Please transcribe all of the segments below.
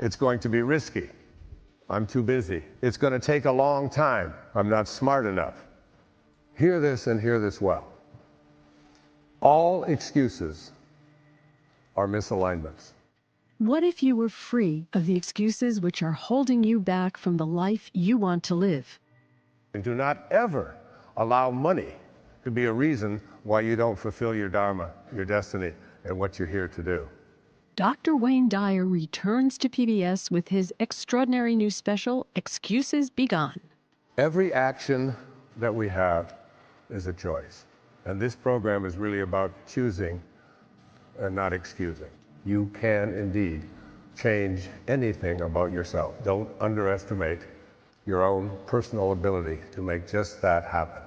It's going to be risky. I'm too busy. It's going to take a long time. I'm not smart enough. Hear this and hear this well. All excuses are misalignments. What if you were free of the excuses which are holding you back from the life you want to live? And do not ever allow money to be a reason why you don't fulfill your dharma, your destiny, and what you're here to do. Dr. Wayne Dyer returns to PBS with his extraordinary new special, Excuses Be Gone. Every action that we have is a choice. And this program is really about choosing and not excusing. You can indeed change anything about yourself. Don't underestimate your own personal ability to make just that happen.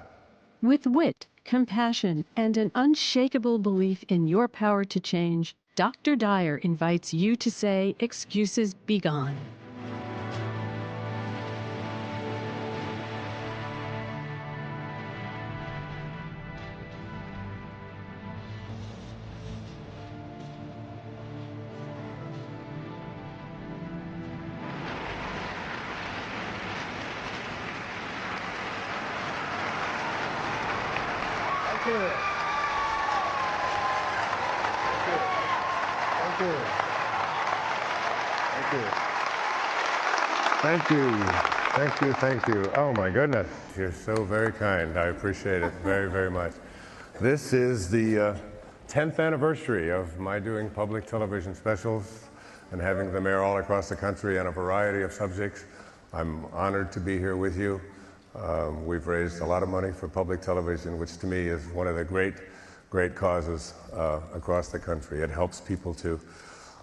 With wit, compassion, and an unshakable belief in your power to change, Dr. Dyer invites you to say, excuses be gone. Thank you. Oh my goodness, you're so very kind. I appreciate it very, very much. This is the 10th anniversary of my doing public television specials and having them air all across the country on a variety of subjects. I'm honored to be here with you. We've raised a lot of money for public television, which to me is one of the great causes across the country. It helps people to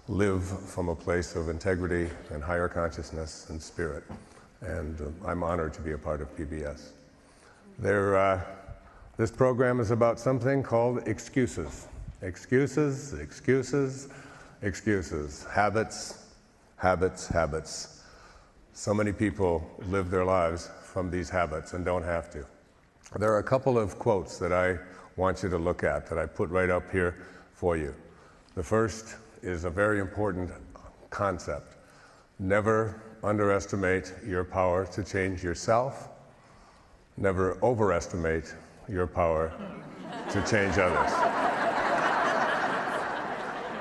live from a place of integrity and higher consciousness and spirit. And I'm honored to be a part of PBS. This program is about something called excuses. Excuses, excuses, excuses. Habits, habits, habits. So many people live their lives from these habits and don't have to. There are a couple of quotes that I want you to look at that I put right up here for you. The first is a very important concept. Never underestimate your power to change yourself. Never overestimate your power to change others.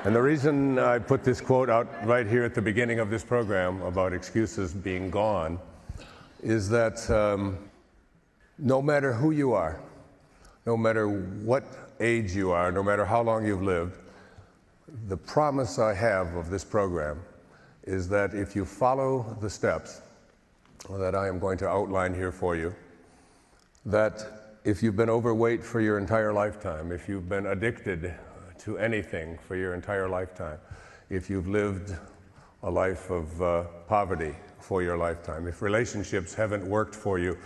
And the reason I put this quote out right here at the beginning of this program about excuses being gone is that no matter who you are, no matter what age you are, no matter how long you've lived, the promise I have of this program is that if you follow the steps that I am going to outline here for you, that if you've been overweight for your entire lifetime, if you've been addicted to anything for your entire lifetime, if you've lived a life of poverty for your lifetime, if relationships haven't worked for you,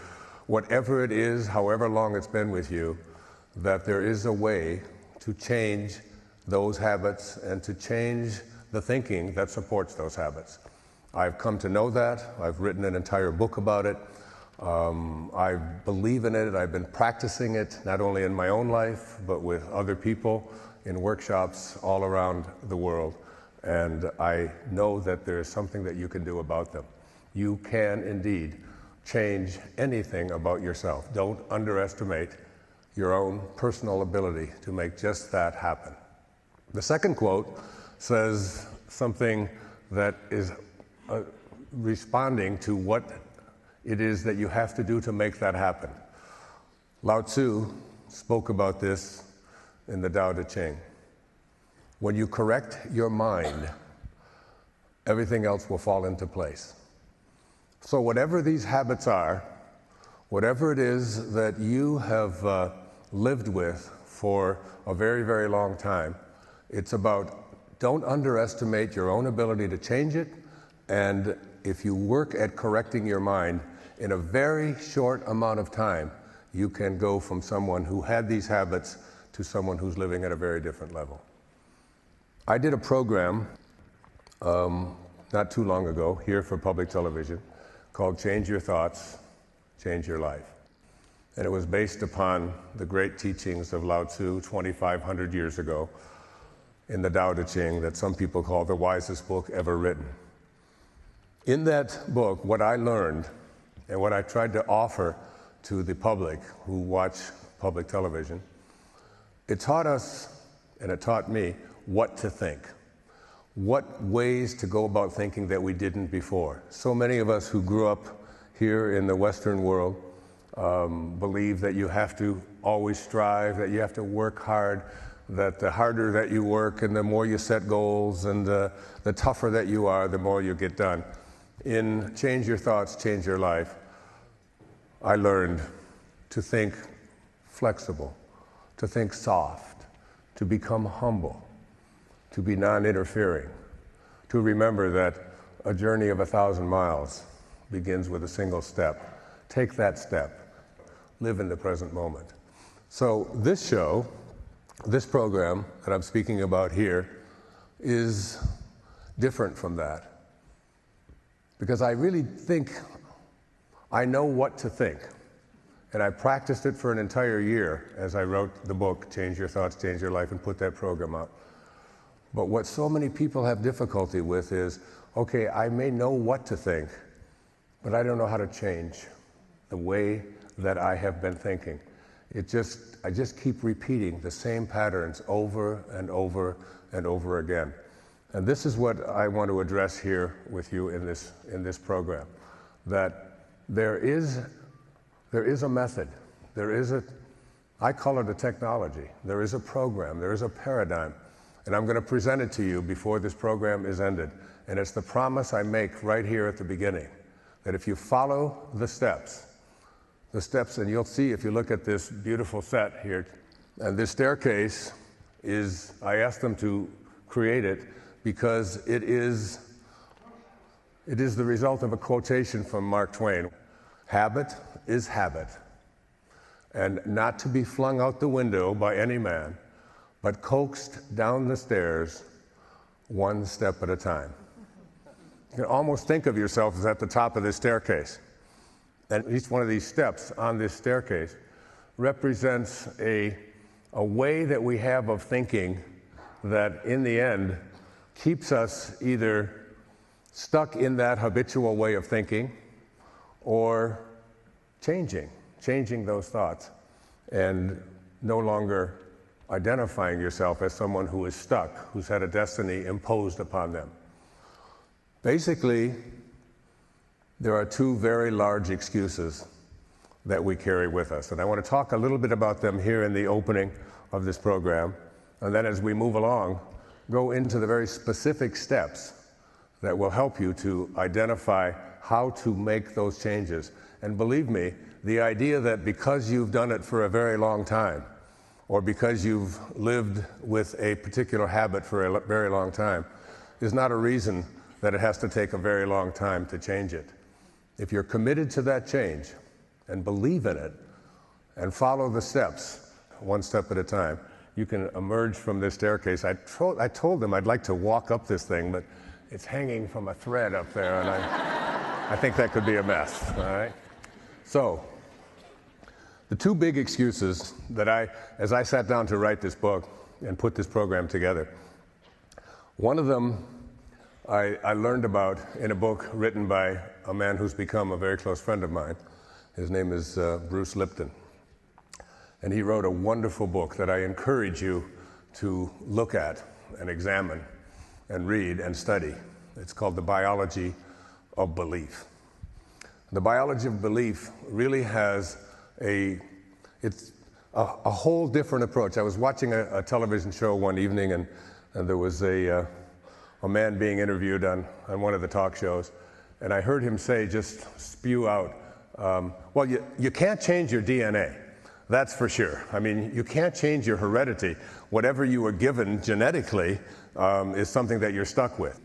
whatever it is, however long it's been with you, that there is a way to change those habits and to change the thinking that supports those habits. I've come to know that. I've written an entire book about it. I believe in it. I've been practicing it not only in my own life, but with other people in workshops all around the world. And I know that there is something that you can do about them. You can indeed change anything about yourself. Don't underestimate your own personal ability to make just that happen. The second quote says something that is responding to what it is that you have to do to make that happen. Lao Tzu spoke about this in the Tao Te Ching. When you correct your mind, everything else will fall into place. So whatever these habits are, whatever it is that you have lived with for a very, very long time, it's about don't underestimate your own ability to change it, and if you work at correcting your mind, in a very short amount of time, you can go from someone who had these habits to someone who's living at a very different level. I did a program not too long ago here for public television called Change Your Thoughts, Change Your Life. And it was based upon the great teachings of Lao Tzu 2,500 years ago in the Tao Te Ching that some people call the wisest book ever written. In that book, what I learned and what I tried to offer to the public who watch public television, it taught us, and it taught me, what to think. What ways to go about thinking that we didn't before. So many of us who grew up here in the Western world believe that you have to always strive, that you have to work hard, that the harder that you work and the more you set goals and the tougher that you are, the more you get done. In Change Your Thoughts, Change Your Life, I learned to think flexible, to think soft, to become humble, to be non-interfering, to remember that a journey of 1,000 miles begins with a single step. Take that step. Live in the present moment. So this show, this program that I'm speaking about here, is different from that. Because I really think I know what to think. And I practiced it for an entire year as I wrote the book, Change Your Thoughts, Change Your Life, and put that program out. But what so many people have difficulty with is, okay, I may know what to think, but I don't know how to change the way that I have been thinking. I just keep repeating the same patterns over and over and over again. And this is what I want to address here with you in this program, that there is a method, I call it a technology, there is a program, there is a paradigm, and I'm going to present it to you before this program is ended. And it's the promise I make right here at the beginning, that if you follow the steps, and you'll see if you look at this beautiful set here, and this staircase I asked them to create it because it is the result of a quotation from Mark Twain. Habit is habit, and not to be flung out the window by any man, but coaxed down the stairs one step at a time. You can almost think of yourself as at the top of this staircase. And each one of these steps on this staircase represents a way that we have of thinking that in the end keeps us either stuck in that habitual way of thinking or changing those thoughts and no longer identifying yourself as someone who is stuck, who's had a destiny imposed upon them. Basically, there are two very large excuses that we carry with us, and I want to talk a little bit about them here in the opening of this program, and then as we move along, go into the very specific steps that will help you to identify how to make those changes. And believe me, the idea that because you've done it for a very long time, or because you've lived with a particular habit for a very long time, is not a reason that it has to take a very long time to change it. If you're committed to that change and believe in it and follow the steps one step at a time, you can emerge from this staircase. I told them I'd like to walk up this thing, but it's hanging from a thread up there, and I think that could be a mess, all right? So, the two big excuses that as I sat down to write this book and put this program together, one of them I learned about in a book written by a man who's become a very close friend of mine. His name is Bruce Lipton. And he wrote a wonderful book that I encourage you to look at and examine and read and study. It's called The Biology of Belief. The biology of belief really has a whole different approach. I was watching a television show one evening, and there was a man being interviewed on one of the talk shows, and I heard him just spew out, well, you can't change your DNA, that's for sure. I mean, you can't change your heredity. Whatever you were given genetically is something that you're stuck with.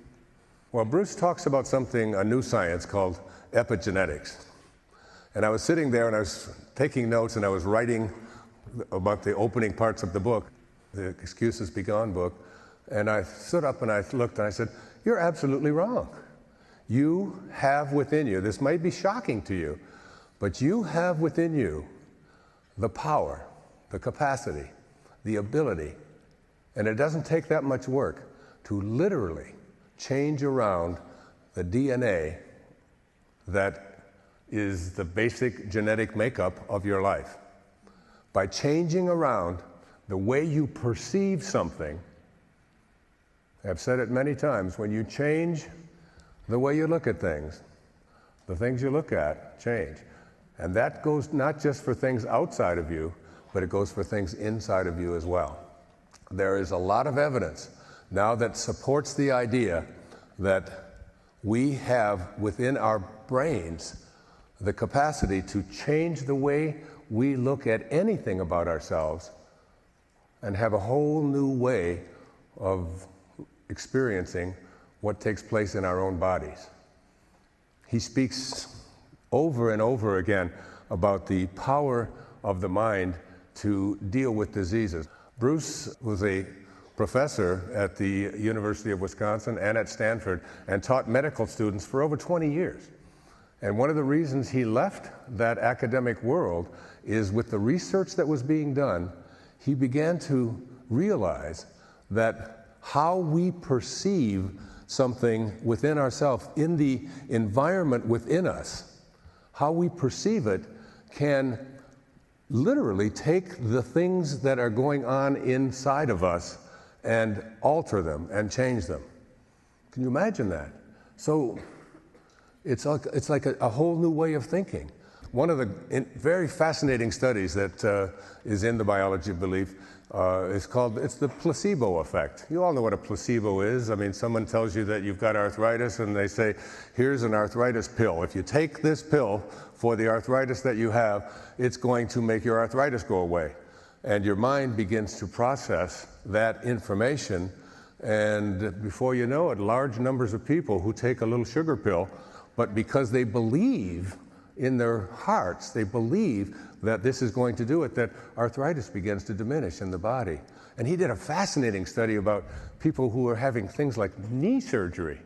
Well, Bruce talks about a new science called epigenetics. And I was sitting there and I was taking notes and I was writing about the opening parts of the book, the Excuses Be Gone book. And I stood up and I looked and I said, you're absolutely wrong. You have within you, this might be shocking to you, but you have within you the power, the capacity, the ability, and it doesn't take that much work to literally change around the DNA that is the basic genetic makeup of your life. By changing around the way you perceive something, I've said it many times, when you change the way you look at things, the things you look at change. And that goes not just for things outside of you, but it goes for things inside of you as well. There is a lot of evidence now that supports the idea that we have within our brains the capacity to change the way we look at anything about ourselves and have a whole new way of experiencing what takes place in our own bodies. He speaks over and over again about the power of the mind to deal with diseases. Bruce was a professor at the University of Wisconsin and at Stanford and taught medical students for over 20 years. And one of the reasons he left that academic world is with the research that was being done, he began to realize that how we perceive something within ourselves, in the environment within us, how we perceive it can literally take the things that are going on inside of us and alter them and change them. Can you imagine that? So it's like a whole new way of thinking. One of the very fascinating studies that is in the biology of belief it's the placebo effect. You all know what a placebo is. I mean, someone tells you that you've got arthritis and they say, here's an arthritis pill. If you take this pill for the arthritis that you have, it's going to make your arthritis go away. And your mind begins to process that information, and before you know it, large numbers of people who take a little sugar pill, but because they believe in their hearts, they believe that this is going to do it, that arthritis begins to diminish in the body. And he did a fascinating study about people who were having things like knee surgery.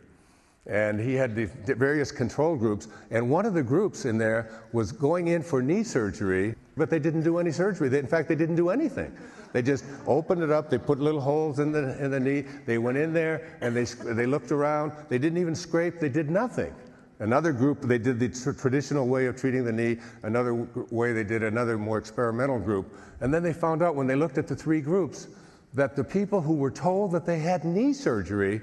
And he had the various control groups, and one of the groups in there was going in for knee surgery, but they didn't do any surgery. In fact, they didn't do anything. They just opened it up, they put little holes in the knee, they went in there, and they looked around, they didn't even scrape, they did nothing. Another group, they did the traditional way of treating the knee. Another way, they did another more experimental group. And then they found out when they looked at the three groups that the people who were told that they had knee surgery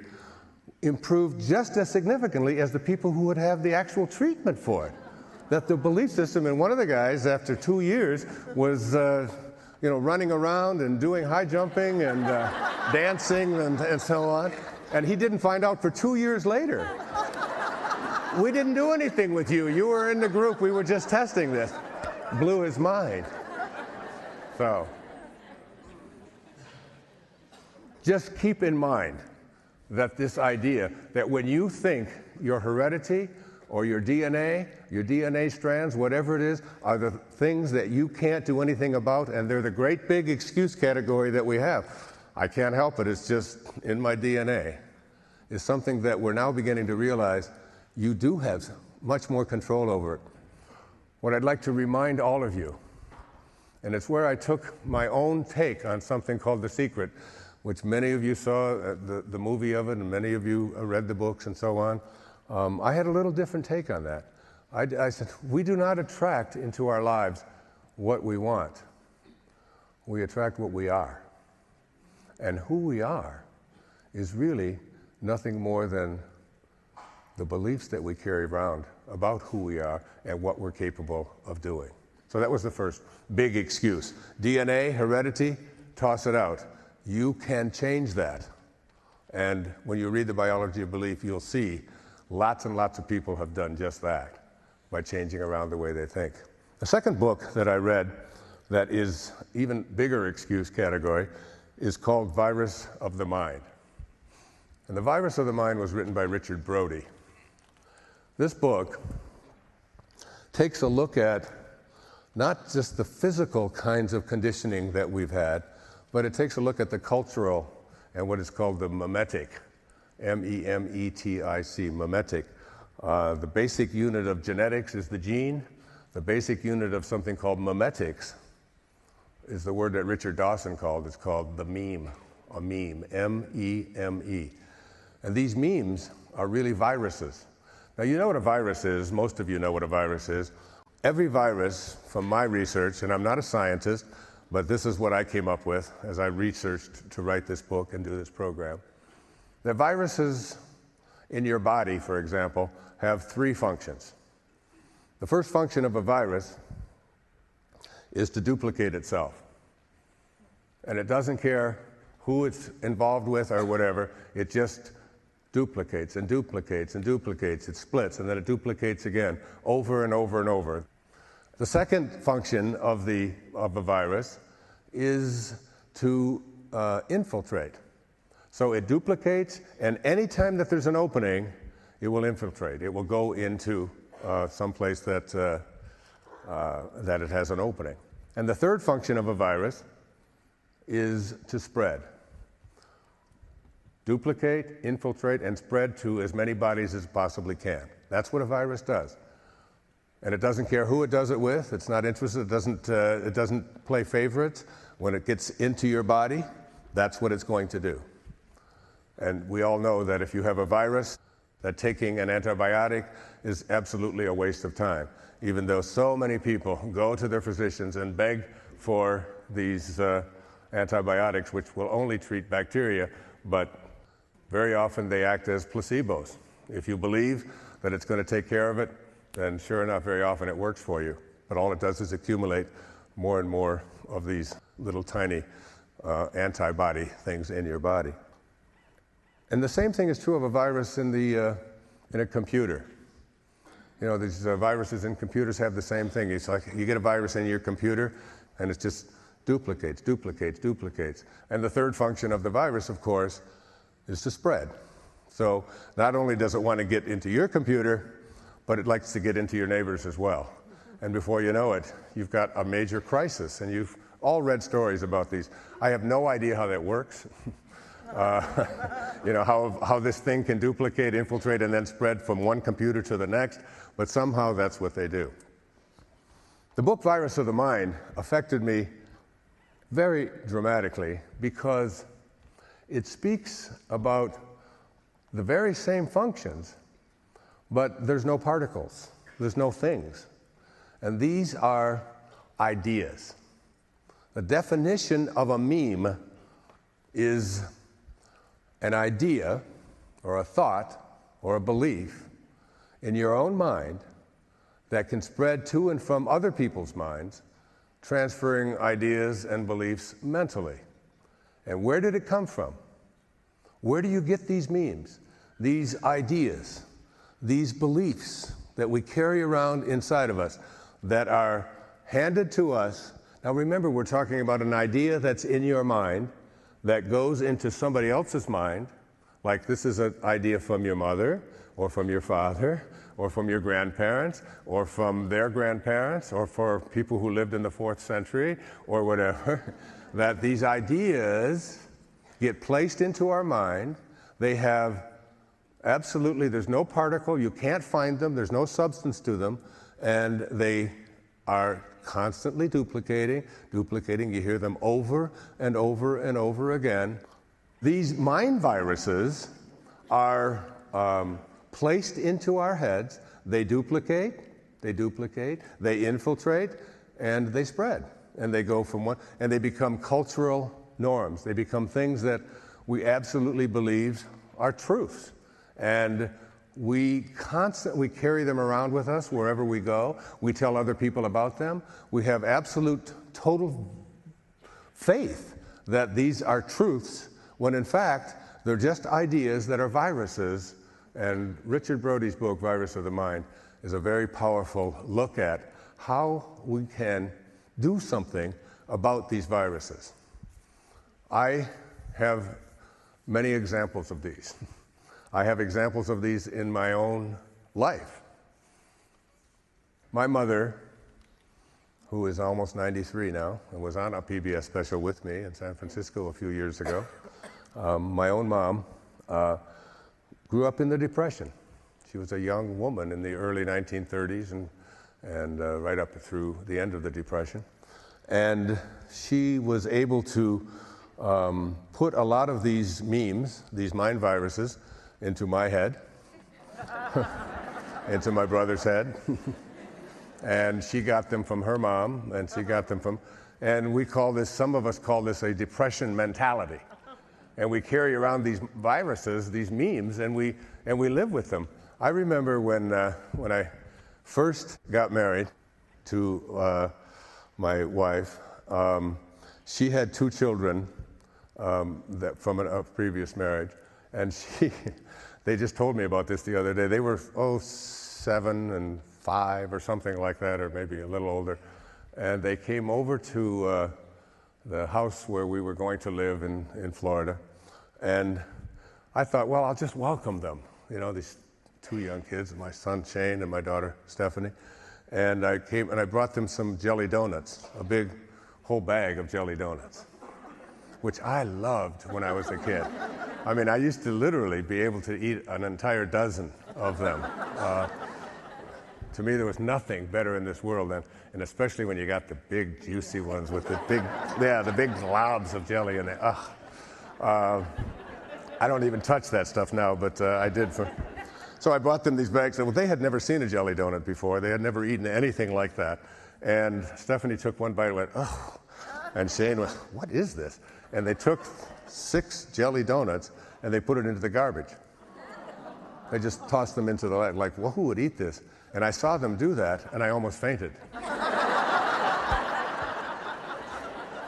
improved just as significantly as the people who would have the actual treatment for it. That the belief system, and one of the guys, after 2 years, was running around and doing high jumping and dancing and so on. And he didn't find out for 2 years later. We didn't do anything with you. You were in the group. We were just testing this. Blew his mind. So, just keep in mind that this idea that when you think your heredity or your DNA strands, whatever it is, are the things that you can't do anything about, and they're the great big excuse category that we have. I can't help it. It's just in my DNA. Is something that we're now beginning to realize you do have much more control over it. What I'd like to remind all of you, and it's where I took my own take on something called The Secret, which many of you saw the movie of it, and many of you read the books and so on. I had a little different take on that. I said, we do not attract into our lives what we want. We attract what we are. And who we are is really nothing more than the beliefs that we carry around about who we are and what we're capable of doing. So that was the first big excuse. DNA, heredity, toss it out. You can change that. And when you read the biology of belief, you'll see lots and lots of people have done just that by changing around the way they think. The second book that I read that is even bigger excuse category is called Virus of the Mind. And The Virus of the Mind was written by Richard Brody. This book takes a look at not just the physical kinds of conditioning that we've had, but it takes a look at the cultural and what is called the memetic, M-E-M-E-T-I-C, memetic. The basic unit of genetics is the gene. The basic unit of something called memetics is the word that Richard Dawson called. It's called the meme, a meme, M-E-M-E. And these memes are really viruses. Now, you know what a virus is. Most of you know what a virus is. Every virus, from my research, and I'm not a scientist, but this is what I came up with as I researched to write this book and do this program. The viruses in your body, for example, have three functions. The first function of a virus is to duplicate itself. And it doesn't care who it's involved with or whatever, it just duplicates and duplicates and duplicates. It splits and then it duplicates again over and over and over. The second function of a virus is to infiltrate. So it duplicates, and any time that there's an opening, it will infiltrate. It will go into someplace that it has an opening. And the third function of a virus is to spread. Duplicate, infiltrate, and spread to as many bodies as it possibly can. That's what a virus does. And it doesn't care who it does it with. It's not interested. It doesn't play favorites. When it gets into your body, that's what it's going to do. And we all know that if you have a virus, that taking an antibiotic is absolutely a waste of time, even though so many people go to their physicians and beg for these antibiotics, which will only treat bacteria, but very often they act as placebos. If you believe that it's going to take care of it, then sure enough, very often it works for you. But all it does is accumulate more and more of these little tiny antibody things in your body. And the same thing is true of a virus in a computer. You know, these viruses in computers have the same thing. It's like you get a virus in your computer, and it just duplicates, duplicates, duplicates. And the third function of the virus, of course, is to spread. So not only does it want to get into your computer, but it likes to get into your neighbors as well. And before you know it, you've got a major crisis. And you've all read stories about these. I have no idea how that works. You know, how this thing can duplicate, infiltrate, and then spread from one computer to the next, but somehow that's what they do. The book Virus of the Mind affected me very dramatically because it speaks about the very same functions, but there's no particles, there's no things. And these are ideas. The definition of a meme is an idea or a thought or a belief in your own mind that can spread to and from other people's minds, transferring ideas and beliefs mentally. And where did it come from? Where do you get these memes, these ideas, these beliefs that we carry around inside of us that are handed to us? Now remember, we're talking about an idea that's in your mind that goes into somebody else's mind, like this is an idea from your mother, or from your father, or from your grandparents, or from their grandparents, or for people who lived in the 4th century, or whatever, that these ideas get placed into our mind. They have absolutely, there's no particle, you can't find them, there's no substance to them, and they are constantly duplicating. You hear them over and over and over again. These mind viruses are placed into our heads. They duplicate, they infiltrate, and they spread. And they go from one, and they become cultural norms. They become things that we absolutely believe are truths. And we constantly carry them around with us wherever we go. We tell other people about them. We have absolute, total faith that these are truths, when in fact, they're just ideas that are viruses. And Richard Brody's book, Virus of the Mind, is a very powerful look at how we can do something about these viruses. I have many examples of these. I have examples of these in my own life. My mother, who is almost 93 now, and was on a PBS special with me in San Francisco a few years ago, my own mom grew up in the Depression. She was a young woman in the early 1930s and right up through the end of the Depression. And she was able to put a lot of these memes, these mind viruses, into my head. into my brother's head. And she got them from her mom, and she got them from, and we call this, some of us call this a depression mentality. And we carry around these viruses, these memes, and we live with them. I remember when I first got married to my wife, she had 2 children from a previous marriage, and they just told me about this the other day. They were 7 and 5 or something like that, or maybe a little older, and they came over to the house where we were going to live in Florida, and I thought, well, I'll just welcome them, these 2 young kids, my son Shane and my daughter Stephanie, and I came and I brought them some jelly donuts, a big whole bag of jelly donuts, which I loved when I was a kid. I mean, I used to literally be able to eat an entire dozen of them. To me, there was nothing better in this world, and especially when you got the big, juicy ones with the big globs of jelly in there. I don't even touch that stuff now, but I did. So I bought them these bags, and they had never seen a jelly donut before. They had never eaten anything like that. And Stephanie took one bite and went, oh. And Shane was, what is this? And they took 6 jelly donuts, and they put it into the garbage. They just tossed them into the like, well, who would eat this? And I saw them do that, and I almost fainted.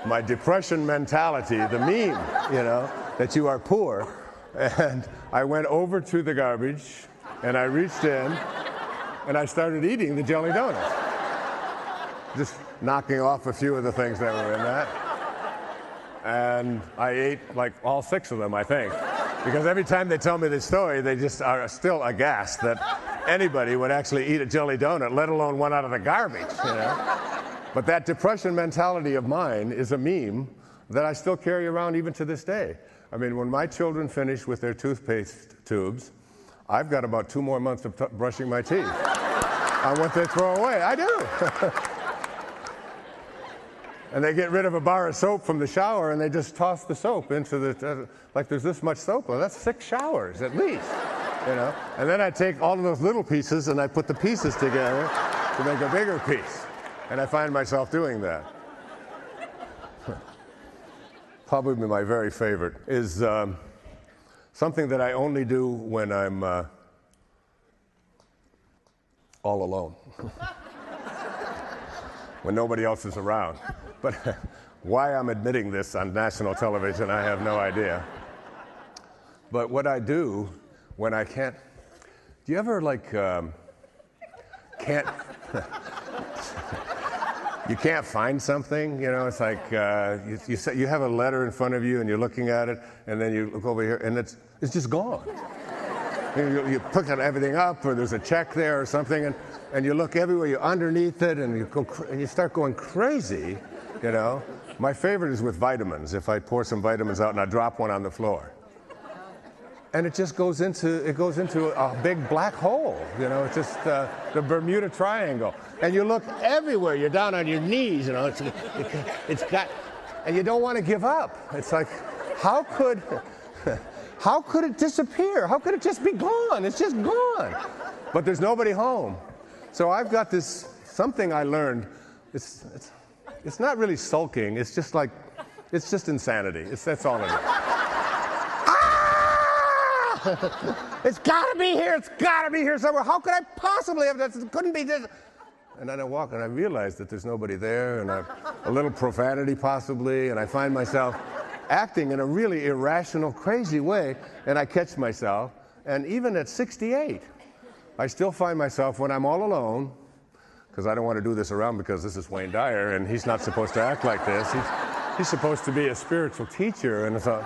My depression mentality, the meme, that you are poor. And I went over to the garbage, and I reached in, and I started eating the jelly donuts. Just knocking off a few of the things that were in that. And I ate like all 6 of them, I think. Because every time they tell me this story, they just are still aghast that anybody would actually eat a jelly donut, let alone one out of the garbage, But that depression mentality of mine is a meme that I still carry around even to this day. I mean, when my children finish with their toothpaste tubes, I've got about 2 more months of brushing my teeth on what they throw away. I do. And they get rid of a bar of soap from the shower, and they just toss the soap into the, like there's this much soap. Well, that's 6 showers at least, And then I take all of those little pieces, and I put the pieces together to make a bigger piece. And I find myself doing that. Probably my very favorite is something that I only do when I'm all alone. When nobody else is around. But why I'm admitting this on national television, I have no idea. But what I do when I can't, do you ever can't, you can't find something, it's like you have a letter in front of you and you're looking at it, and then you look over here and it's just gone. You pick everything up, or there's a check there or something, and you look everywhere, you're underneath it, and you start going crazy, My favorite is with vitamins. If I pour some vitamins out and I drop one on the floor, and it just goes into a big black hole, It's just the Bermuda Triangle, and you look everywhere. You're down on your knees, It's got, and you don't want to give up. It's like, how could it disappear? How could it just be gone? It's just gone. But there's nobody home. So I've got this something I learned. It's not really sulking. It's just insanity. That's all it is. It's got to be here. It's got to be here somewhere. How could I possibly have that? It couldn't be this. And then I walk and I realize that there's nobody there, and a little profanity possibly, and I find myself acting in a really irrational, crazy way, and I catch myself. And even at 68, I still find myself when I'm all alone, because I don't want to do this around, because this is Wayne Dyer, and he's not supposed to act like this. He's supposed to be a spiritual teacher, and so.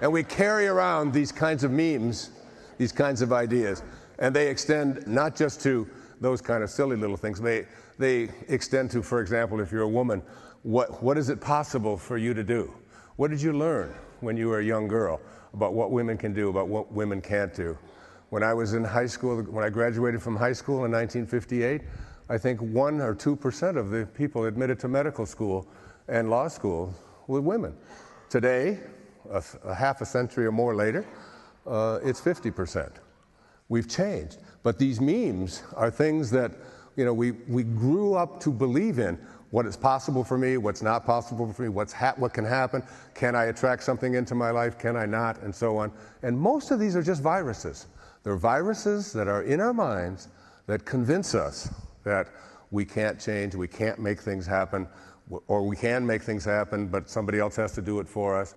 And we carry around these kinds of memes, these kinds of ideas, and they extend not just to those kind of silly little things. They extend to, for example, if you're a woman, what is it possible for you to do? What did you learn when you were a young girl about what women can do, about what women can't do? When I was in high school, when I graduated from high school in 1958, I think 1 or 2% of the people admitted to medical school and law school were women. Today, a half a century or more later, it's 50%. We've changed. But these memes are things that, we grew up to believe in. What is possible for me, what's not possible for me, what can happen, can I attract something into my life, can I not, and so on. And most of these are just viruses. They're viruses that are in our minds that convince us that we can't change, we can't make things happen, or we can make things happen, but somebody else has to do it for us.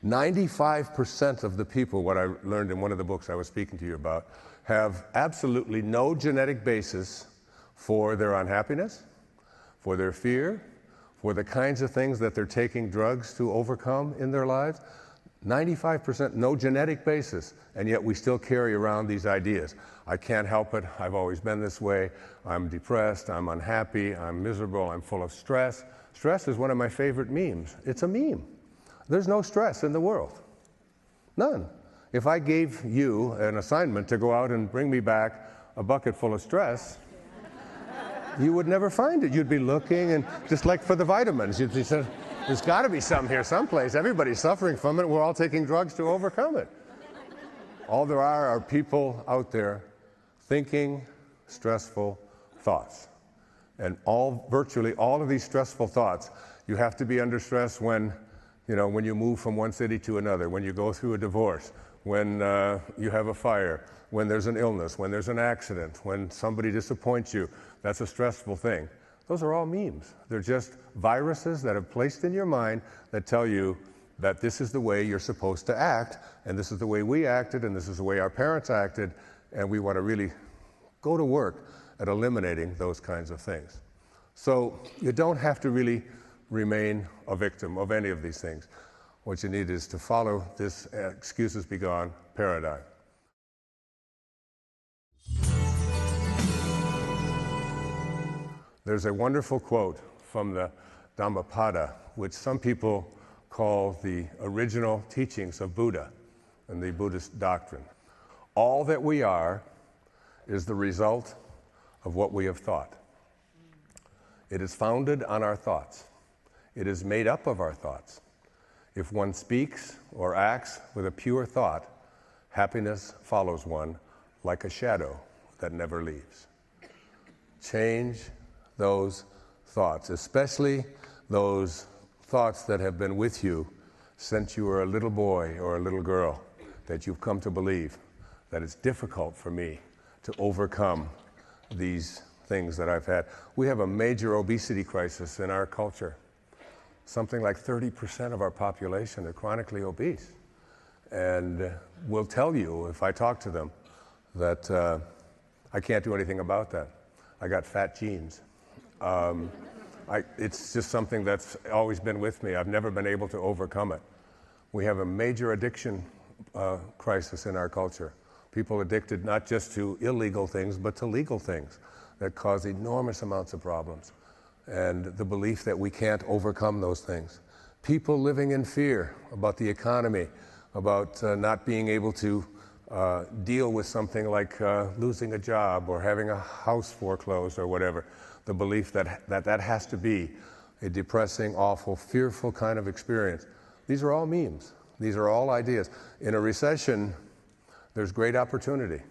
95% of the people, what I learned in one of the books I was speaking to you about, have absolutely no genetic basis for their unhappiness, for their fear, for the kinds of things that they're taking drugs to overcome in their lives. 95% no genetic basis, and yet we still carry around these ideas. I can't help it, I've always been this way, I'm depressed, I'm unhappy, I'm miserable, I'm full of stress. Stress is one of my favorite memes. It's a meme. There's no stress in the world. None. If I gave you an assignment to go out and bring me back a bucket full of stress, you would never find it. You'd be looking, and just like for the vitamins, you'd be saying, there's got to be some here someplace. Everybody's suffering from it. We're all taking drugs to overcome it. All there are people out there thinking stressful thoughts. And virtually all of these stressful thoughts, you have to be under stress when you move from one city to another, when you go through a divorce, when you have a fire, when there's an illness, when there's an accident, when somebody disappoints you. That's a stressful thing. Those are all memes. They're just viruses that have placed in your mind that tell you that this is the way you're supposed to act, and this is the way we acted, and this is the way our parents acted, and we want to really go to work at eliminating those kinds of things. So you don't have to really remain a victim of any of these things. What you need is to follow this excuses be gone paradigm. There's a wonderful quote from the Dhammapada, which some people call the original teachings of Buddha and the Buddhist doctrine. All that we are is the result of what we have thought. It is founded on our thoughts. It is made up of our thoughts. If one speaks or acts with a pure thought, happiness follows one like a shadow that never leaves. Change those thoughts, especially those thoughts that have been with you since you were a little boy or a little girl, that you've come to believe that it's difficult for me to overcome these things that I've had. We have a major obesity crisis in our culture. Something like 30% of our population are chronically obese. And will tell you, if I talk to them, that I can't do anything about that. I got fat genes. It's just something that's always been with me. I've never been able to overcome it. We have a major addiction crisis in our culture. People addicted not just to illegal things, but to legal things that cause enormous amounts of problems. And the belief that we can't overcome those things. People living in fear about the economy, about not being able to deal with something like losing a job or having a house foreclosed or whatever. The belief that has to be a depressing, awful, fearful kind of experience. These are all memes. These are all ideas. In a recession, there's great opportunity.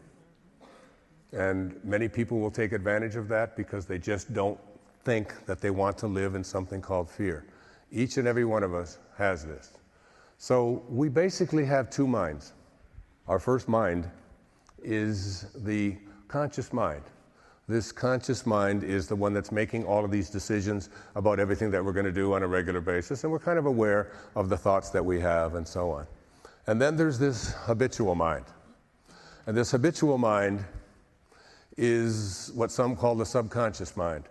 And many people will take advantage of that because they just don't think that they want to live in something called fear. Each and every one of us has this. So we basically have two minds. Our first mind is the conscious mind. This conscious mind is the one that's making all of these decisions about everything that we're going to do on a regular basis, and we're kind of aware of the thoughts that we have and so on. And then there's this habitual mind. And this habitual mind is what some call the subconscious mind.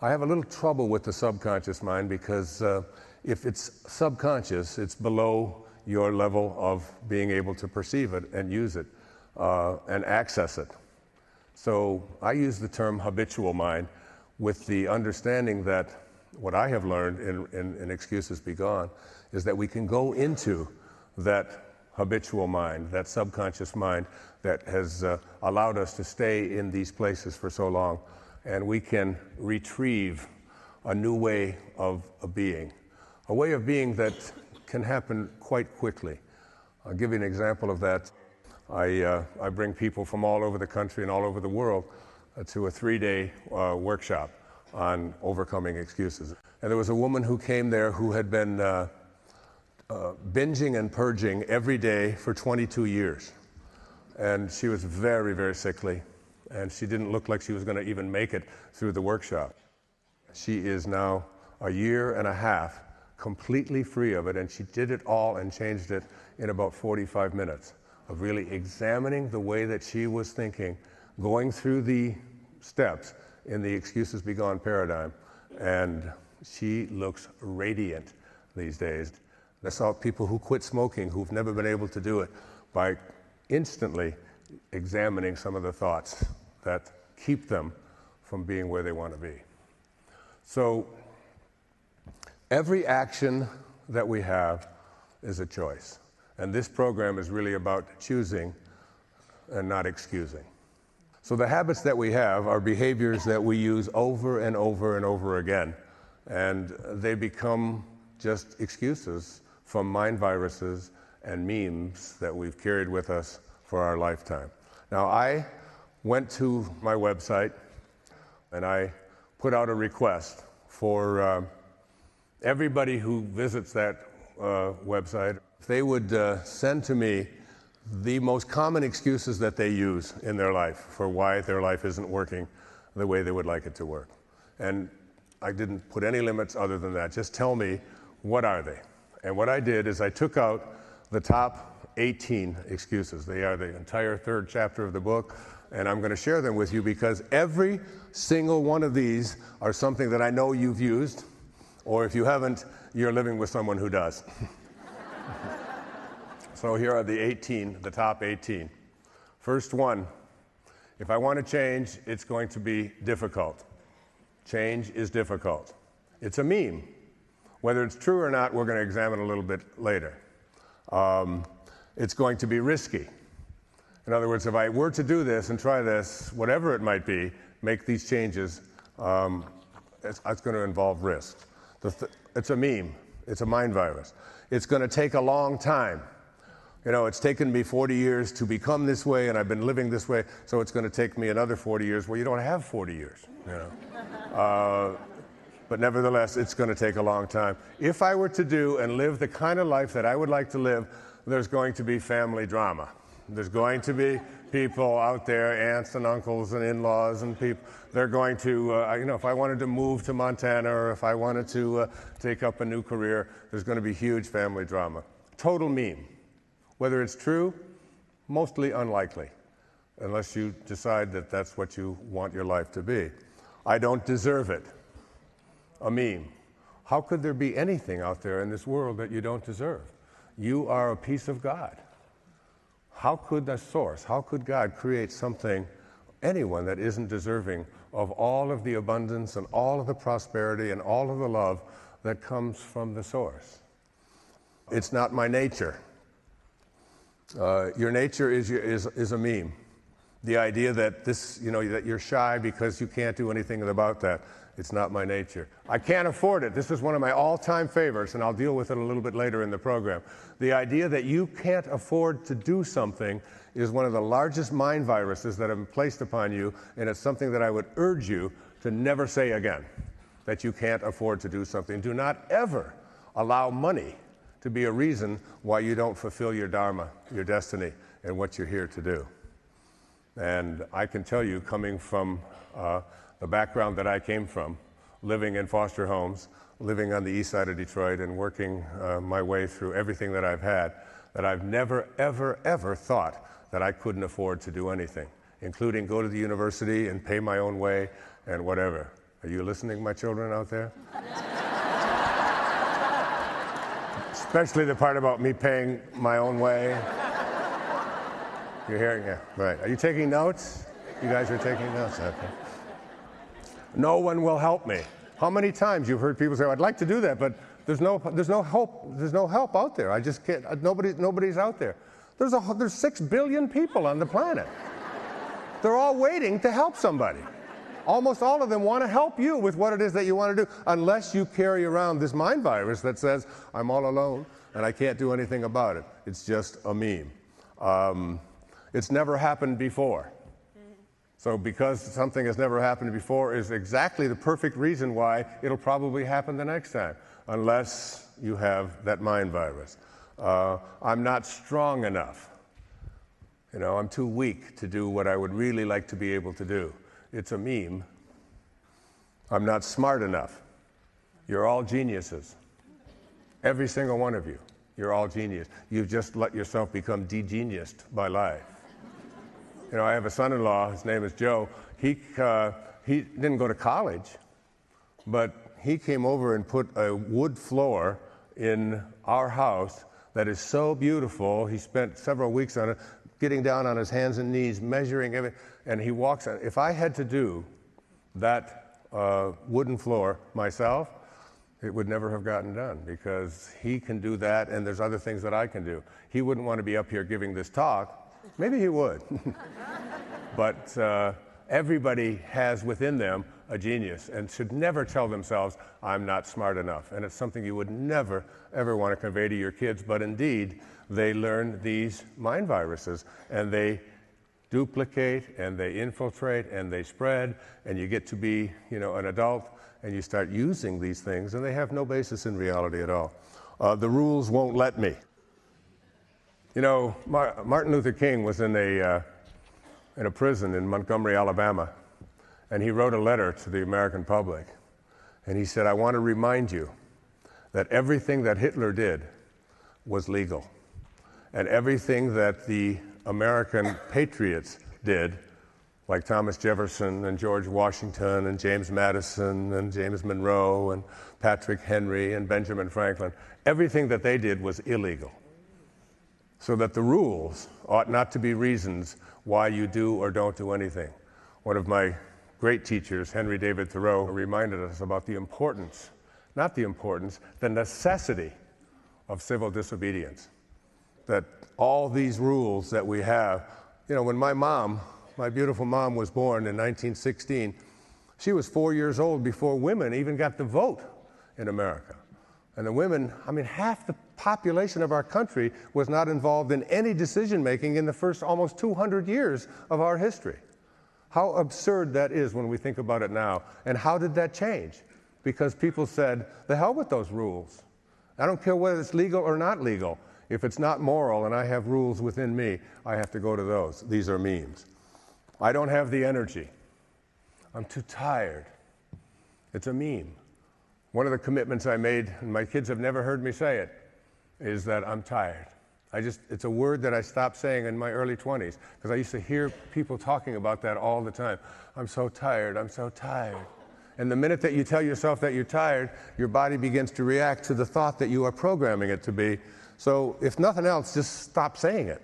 I have a little trouble with the subconscious mind because if it's subconscious, it's below your level of being able to perceive it and use it and access it. So I use the term habitual mind with the understanding that what I have learned in Excuses Be Gone is that we can go into that habitual mind, that subconscious mind that has allowed us to stay in these places for so long, and we can retrieve a new way of being, a way of being that can happen quite quickly. I'll give you an example of that. I bring people from all over the country and all over the world to a 3-day workshop on overcoming excuses. And there was a woman who came there who had been binging and purging every day for 22 years. And she was very, very sickly, and she didn't look like she was going to even make it through the workshop. She is now a year and a half completely free of it, and she did it all and changed it in about 45 minutes of really examining the way that she was thinking, going through the steps in the excuses be gone paradigm, and she looks radiant these days. I saw people who quit smoking who've never been able to do it by instantly examining some of the thoughts that keep them from being where they want to be. So every action that we have is a choice. And this program is really about choosing and not excusing. So the habits that we have are behaviors that we use over and over and over again. And they become just excuses from mind viruses and memes that we've carried with us for our lifetime. Now, I went to my website and I put out a request for everybody who visits that website. If they would send to me the most common excuses that they use in their life for why their life isn't working the way they would like it to work. And I didn't put any limits other than that. Just tell me, what are they? And what I did is I took out the top 18 excuses. They are the entire 3rd chapter of the book, and I'm going to share them with you because every single one of these are something that I know you've used, or if you haven't, you're living with someone who does. So here are the top 18. First one, if I want to change, it's going to be difficult. Change is difficult. It's a meme. Whether it's true or not, we're going to examine a little bit later. It's going to be risky. In other words, if I were to do this and try this, whatever it might be, make these changes, it's going to involve risk. It's a meme. It's a mind virus. It's going to take a long time. You know, it's taken me 40 years to become this way, and I've been living this way, so it's going to take me another 40 years. Well, you don't have 40 years, you know. But nevertheless, it's going to take a long time. If I were to do and live the kind of life that I would like to live, there's going to be family drama. There's going to be people out there, aunts and uncles and in-laws and people. They're going to, you know, if I wanted to move to Montana or if I wanted to take up a new career, there's going to be huge family drama. Total meme. Whether it's true, mostly unlikely, unless you decide that that's what you want your life to be. I don't deserve it. A meme. How could there be anything out there in this world that you don't deserve? You are a piece of God. How could the source, how could God create something, anyone that isn't deserving of all of the abundance and all of the prosperity and all of the love that comes from the source? It's not my nature. Your nature is a meme. The idea that this, you know, that you're shy because you can't do anything about that. It's not my nature. I can't afford it. This is one of my all-time favorites, and I'll deal with it a little bit later in the program. The idea that you can't afford to do something is one of the largest mind viruses that have been placed upon you, and it's something that I would urge you to never say again, that you can't afford to do something. Do not ever allow money to be a reason why you don't fulfill your dharma, your destiny, and what you're here to do. And I can tell you, coming from the background that I came from, living in foster homes, living on the east side of Detroit and working my way through everything that I've had, that I've never, ever, ever thought that I couldn't afford to do anything, including go to the university and pay my own way and whatever. Are you listening, my children out there? Especially the part about me paying my own way. You're hearing? Yeah, right. Are you taking notes? You guys are taking notes? Okay. No one will help me. How many times you've heard people say, I'd like to do that, but there's no help out there. I just can't, nobody's out there. There's 6 billion people on the planet. They're all waiting to help somebody. Almost all of them want to help you with what it is that you want to do, unless you carry around this mind virus that says, I'm all alone and I can't do anything about it. It's just a meme. It's never happened before. So because something has never happened before is exactly the perfect reason why it'll probably happen the next time, unless you have that mind virus. I'm not strong enough. I'm too weak to do what I would really like to be able to do. It's a meme. I'm not smart enough. You're all geniuses. Every single one of you. You're all genius. You've just let yourself become de-geniused by life. I have a son-in-law, his name is Joe. He didn't go to college, but he came over and put a wood floor in our house that is so beautiful. He spent several weeks on it, getting down on his hands and knees, measuring everything, and he walks on it. If I had to do that wooden floor myself, it would never have gotten done, because he can do that, and there's other things that I can do. He wouldn't want to be up here giving this talk. Maybe he would. But everybody has within them a genius and should never tell themselves, I'm not smart enough. And it's something you would never, ever want to convey to your kids. But indeed, they learn these mind viruses, and they duplicate, and they infiltrate, and they spread, and you get to be, an adult, and you start using these things, and they have no basis in reality at all. The rules won't let me. Martin Luther King was in a prison in Montgomery, Alabama, and he wrote a letter to the American public, and he said, I want to remind you that everything that Hitler did was legal, and everything that the American patriots did, like Thomas Jefferson and George Washington and James Madison and James Monroe and Patrick Henry and Benjamin Franklin, everything that they did was illegal. So that the rules ought not to be reasons why you do or don't do anything. One of my great teachers, Henry David Thoreau, reminded us about the importance, not the importance, the necessity of civil disobedience. That all these rules that we have, when my beautiful mom was born in 1916, she was 4 years old before women even got the vote in America. And the women, half the population of our country was not involved in any decision-making in the first almost 200 years of our history. How absurd that is when we think about it now. And how did that change? Because people said, the hell with those rules. I don't care whether it's legal or not legal. If it's not moral and I have rules within me, I have to go to those. These are memes. I don't have the energy. I'm too tired. It's a meme. One of the commitments I made, and my kids have never heard me say it, is that I'm tired. It's a word that I stopped saying in my early 20s, because I used to hear people talking about that all the time. I'm so tired, I'm so tired. And the minute that you tell yourself that you're tired, your body begins to react to the thought that you are programming it to be. So if nothing else, just stop saying it.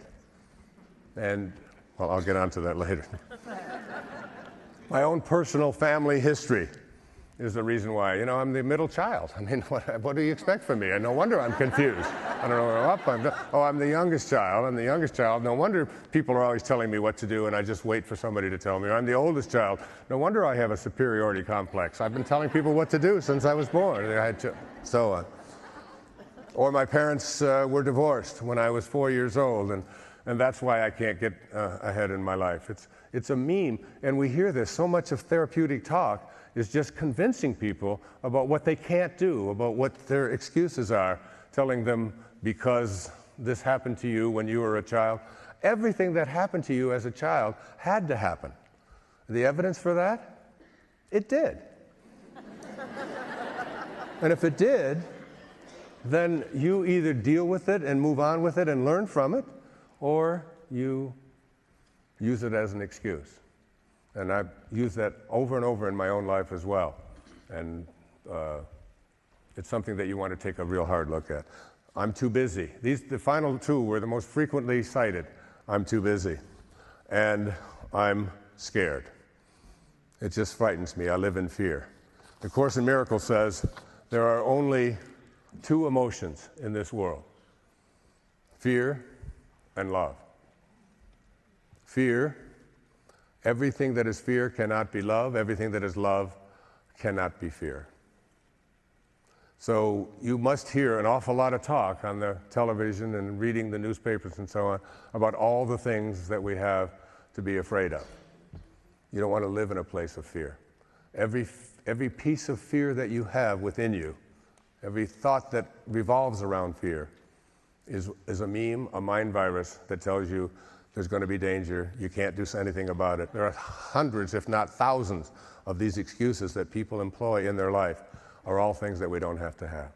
And, I'll get onto that later. My own personal family history is the reason why. I'm the middle child. What do you expect from me? And no wonder I'm confused. I don't know where I'm up. I'm the youngest child. I'm the youngest child. No wonder people are always telling me what to do, and I just wait for somebody to tell me. I'm the oldest child. No wonder I have a superiority complex. I've been telling people what to do since I was born. So on. Or my parents were divorced when I was 4 years old, and that's why I can't get ahead in my life. It's a meme, and we hear this. So much of therapeutic talk is just convincing people about what they can't do, about what their excuses are, telling them because this happened to you when you were a child. Everything that happened to you as a child had to happen. The evidence for that? It did. And if it did, then you either deal with it and move on with it and learn from it, or you use it as an excuse. And I've used that over and over in my own life as well. And it's something that you want to take a real hard look at. I'm too busy. The final two were the most frequently cited. I'm too busy. And I'm scared. It just frightens me. I live in fear. The Course in Miracles says there are only two emotions in this world: fear and love. Fear. Everything that is fear cannot be love. Everything that is love cannot be fear. So you must hear an awful lot of talk on the television and reading the newspapers and so on about all the things that we have to be afraid of. You don't want to live in a place of fear. Every piece of fear that you have within you, every thought that revolves around fear is a meme, a mind virus that tells you there's going to be danger, you can't do anything about it. There are hundreds, if not thousands, of these excuses that people employ in their life are all things that we don't have to have.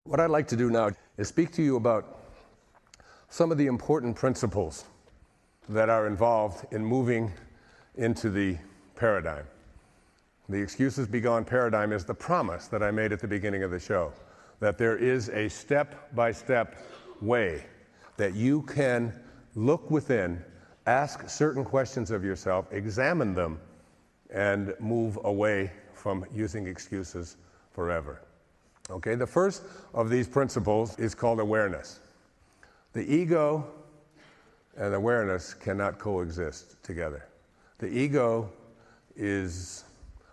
What I'd like to do now is speak to you about some of the important principles that are involved in moving into the paradigm. The excuses be gone paradigm is the promise that I made at the beginning of the show, that there is a step-by-step way that you can look within, ask certain questions of yourself, examine them, and move away from using excuses forever. Okay, the first of these principles is called awareness. The ego and awareness cannot coexist together. The ego is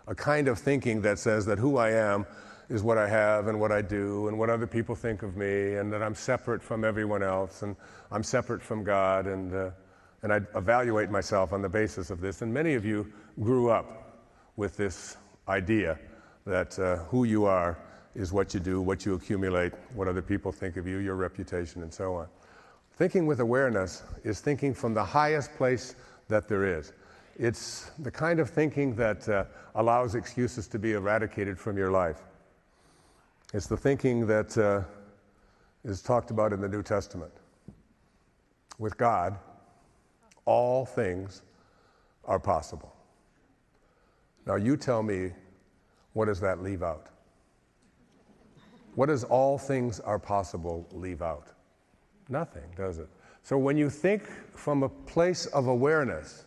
a kind of thinking that says that who I am is what I have and what I do and what other people think of me, and that I'm separate from everyone else and I'm separate from God, and I evaluate myself on the basis of this. And many of you grew up with this idea that who you are is what you do, what you accumulate, what other people think of you, your reputation, and so on. Thinking with awareness is thinking from the highest place that there is. It's the kind of thinking that allows excuses to be eradicated from your life. It's the thinking that is talked about in the New Testament. With God, all things are possible. Now you tell me, what does that leave out? What does all things are possible leave out? Nothing, does it? So when you think from a place of awareness,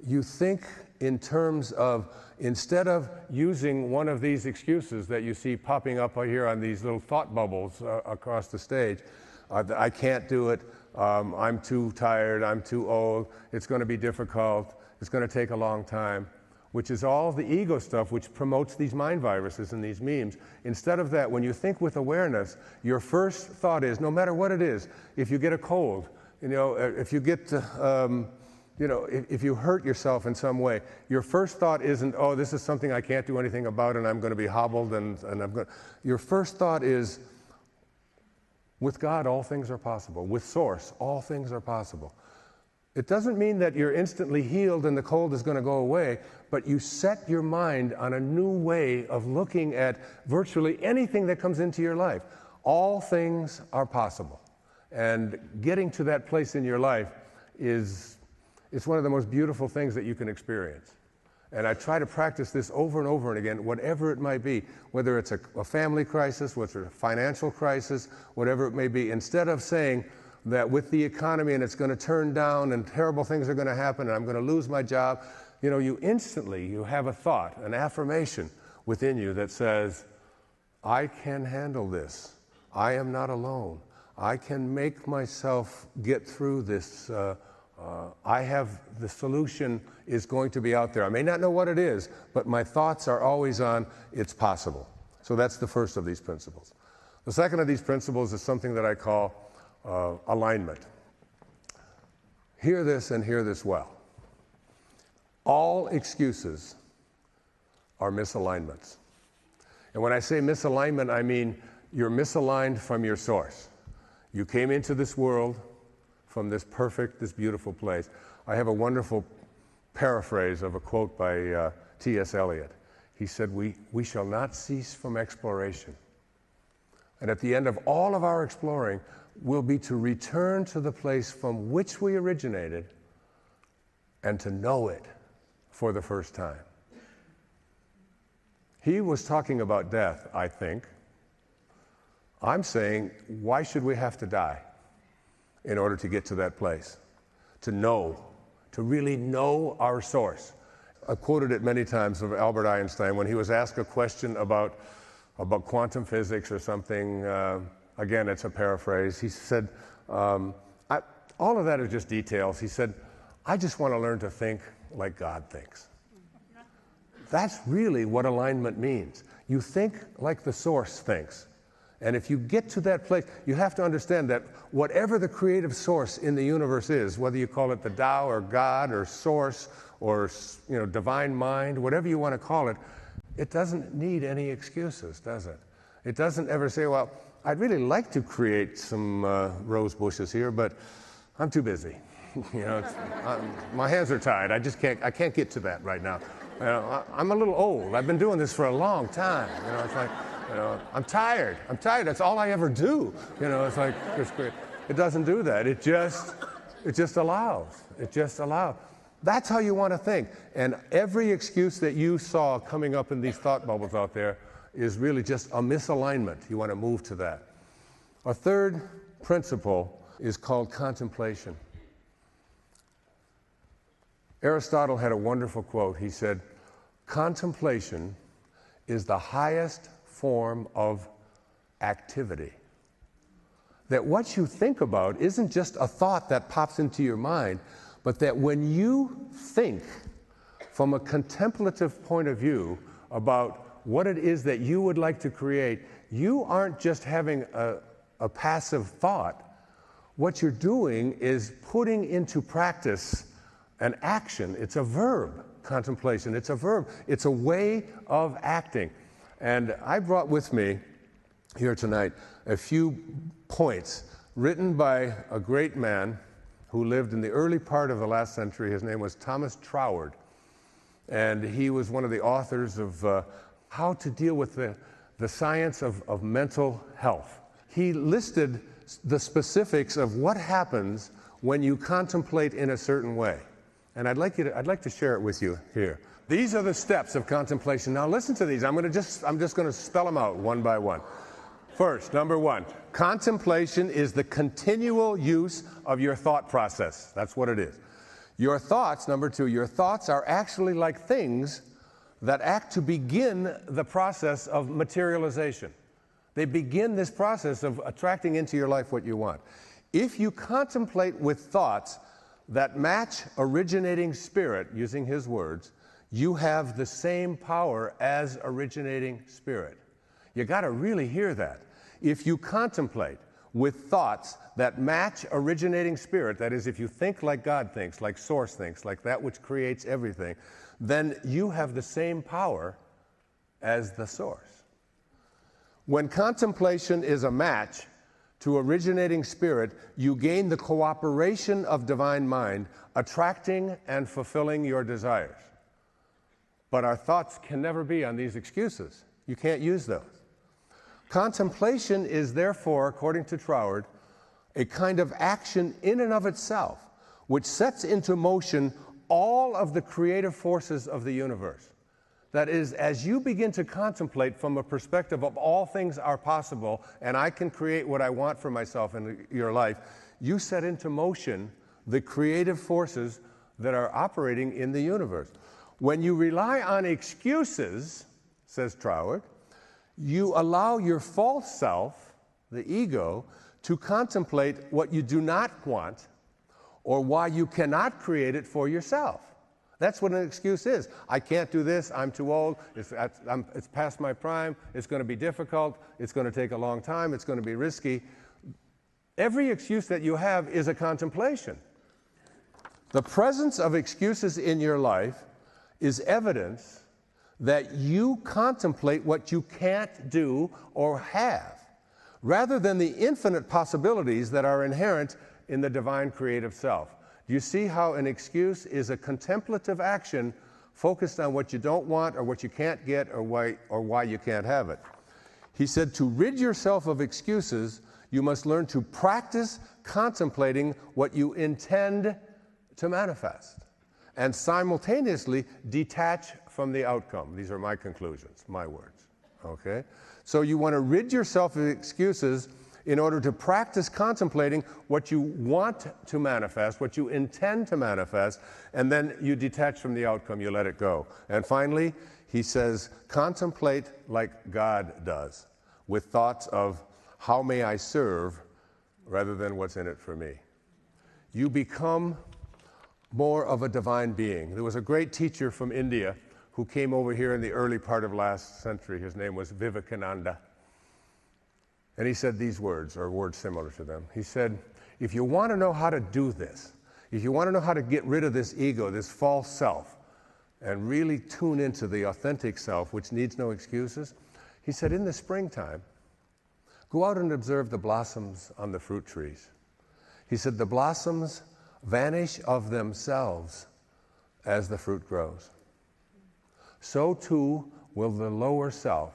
you think in terms of, instead of using one of these excuses that you see popping up here on these little thought bubbles across the stage, I can't do it, I'm too tired, I'm too old, it's going to be difficult, it's going to take a long time, which is all the ego stuff which promotes these mind viruses and these memes. Instead of that, when you think with awareness, your first thought is, no matter what it is, if you get a cold, if you get if you hurt yourself in some way, your first thought isn't, oh, this is something I can't do anything about and I'm going to be hobbled and I'm going. Your first thought is, with God, all things are possible. With Source, all things are possible. It doesn't mean that you're instantly healed and the cold is going to go away, but you set your mind on a new way of looking at virtually anything that comes into your life. All things are possible. And getting to that place in your life it's one of the most beautiful things that you can experience. And I try to practice this over and over and again, whatever it might be, whether it's a family crisis, whether it's a financial crisis, whatever it may be. Instead of saying that with the economy and it's going to turn down and terrible things are going to happen and I'm going to lose my job, you have a thought, an affirmation within you that says, I can handle this. I am not alone. I can make myself get through this. I have the solution is going to be out there. I may not know what it is, but my thoughts are always on it's possible. So that's the first of these principles. The second of these principles is something that I call alignment. Hear this and hear this well. All excuses are misalignments. And when I say misalignment, I mean you're misaligned from your source. You came into this world from this perfect, this beautiful place. I have a wonderful paraphrase of a quote by T.S. Eliot. He said, we shall not cease from exploration. And at the end of all of our exploring will be to return to the place from which we originated and to know it for the first time. He was talking about death, I think. I'm saying, why should we have to die in order to get to that place? To know, to really know our source. I've quoted it many times of Albert Einstein when he was asked a question about quantum physics or something. Again, it's a paraphrase. He said, all of that is just details. He said, I just want to learn to think like God thinks. That's really what alignment means. You think like the source thinks. And if you get to that place, you have to understand that whatever the creative source in the universe is, whether you call it the Tao or God or source or divine mind, whatever you want to call it, it doesn't need any excuses, does it? It doesn't ever say, well, I'd really like to create some rose bushes here, but I'm too busy. My hands are tied. I can't get to that right now. I'm a little old. I've been doing this for a long time. It's like, I'm tired. That's all I ever do. It's like, it doesn't do that. It just allows. It just allows. That's how you want to think. And every excuse that you saw coming up in these thought bubbles out there is really just a misalignment. You want to move to that. A third principle is called contemplation. Aristotle had a wonderful quote. He said, contemplation is the highest form of activity. That what you think about isn't just a thought that pops into your mind, but that when you think from a contemplative point of view about what it is that you would like to create, you aren't just having a passive thought. What you're doing is putting into practice an action. It's a verb, contemplation. It's a verb. It's a way of acting. And I brought with me here tonight a few points written by a great man who lived in the early part of the last century. His name was Thomas Troward. And he was one of the authors of how to deal with the science of mental health. He listed the specifics of what happens when you contemplate in a certain way. And I'd like to share it with you here. These are the steps of contemplation. Now listen to these. I'm just going to spell them out one by one. First, number one, contemplation is the continual use of your thought process. That's what it is. Your thoughts, number two, your thoughts are actually like things that act to begin the process of materialization. They begin this process of attracting into your life what you want. If you contemplate with thoughts that match originating spirit, using his words, you have the same power as originating spirit. You got to really hear that. If you contemplate with thoughts that match originating spirit, that is, if you think like God thinks, like Source thinks, like that which creates everything, then you have the same power as the Source. When contemplation is a match to originating spirit, you gain the cooperation of divine mind, attracting and fulfilling your desires. But our thoughts can never be on these excuses. You can't use those. Contemplation is therefore, according to Troward, a kind of action in and of itself, which sets into motion all of the creative forces of the universe. That is, as you begin to contemplate from a perspective of all things are possible, and I can create what I want for myself in your life, you set into motion the creative forces that are operating in the universe. When you rely on excuses, says Troward, you allow your false self, the ego, to contemplate what you do not want or why you cannot create it for yourself. That's what an excuse is. I can't do this, I'm too old, it's past my prime, it's going to be difficult, it's going to take a long time, it's going to be risky. Every excuse that you have is a contemplation. The presence of excuses in your life is evidence that you contemplate what you can't do or have, rather than the infinite possibilities that are inherent in the divine creative self. Do you see how an excuse is a contemplative action focused on what you don't want or what you can't get or why you can't have it? He said, to rid yourself of excuses, you must learn to practice contemplating what you intend to manifest and simultaneously detach from the outcome. These are my conclusions, my words, okay? So you want to rid yourself of excuses in order to practice contemplating what you want to manifest, what you intend to manifest, and then you detach from the outcome, you let it go. And finally, he says, contemplate like God does, with thoughts of how may I serve rather than what's in it for me. You become more of a divine being. There was a great teacher from India who came over here in the early part of last century. His name was Vivekananda. And he said these words, or words similar to them. He said, if you want to know how to do this, if you want to know how to get rid of this ego, this false self, and really tune into the authentic self, which needs no excuses, he said, in the springtime, go out and observe the blossoms on the fruit trees. He said, the blossoms vanish of themselves as the fruit grows. So too will the lower self,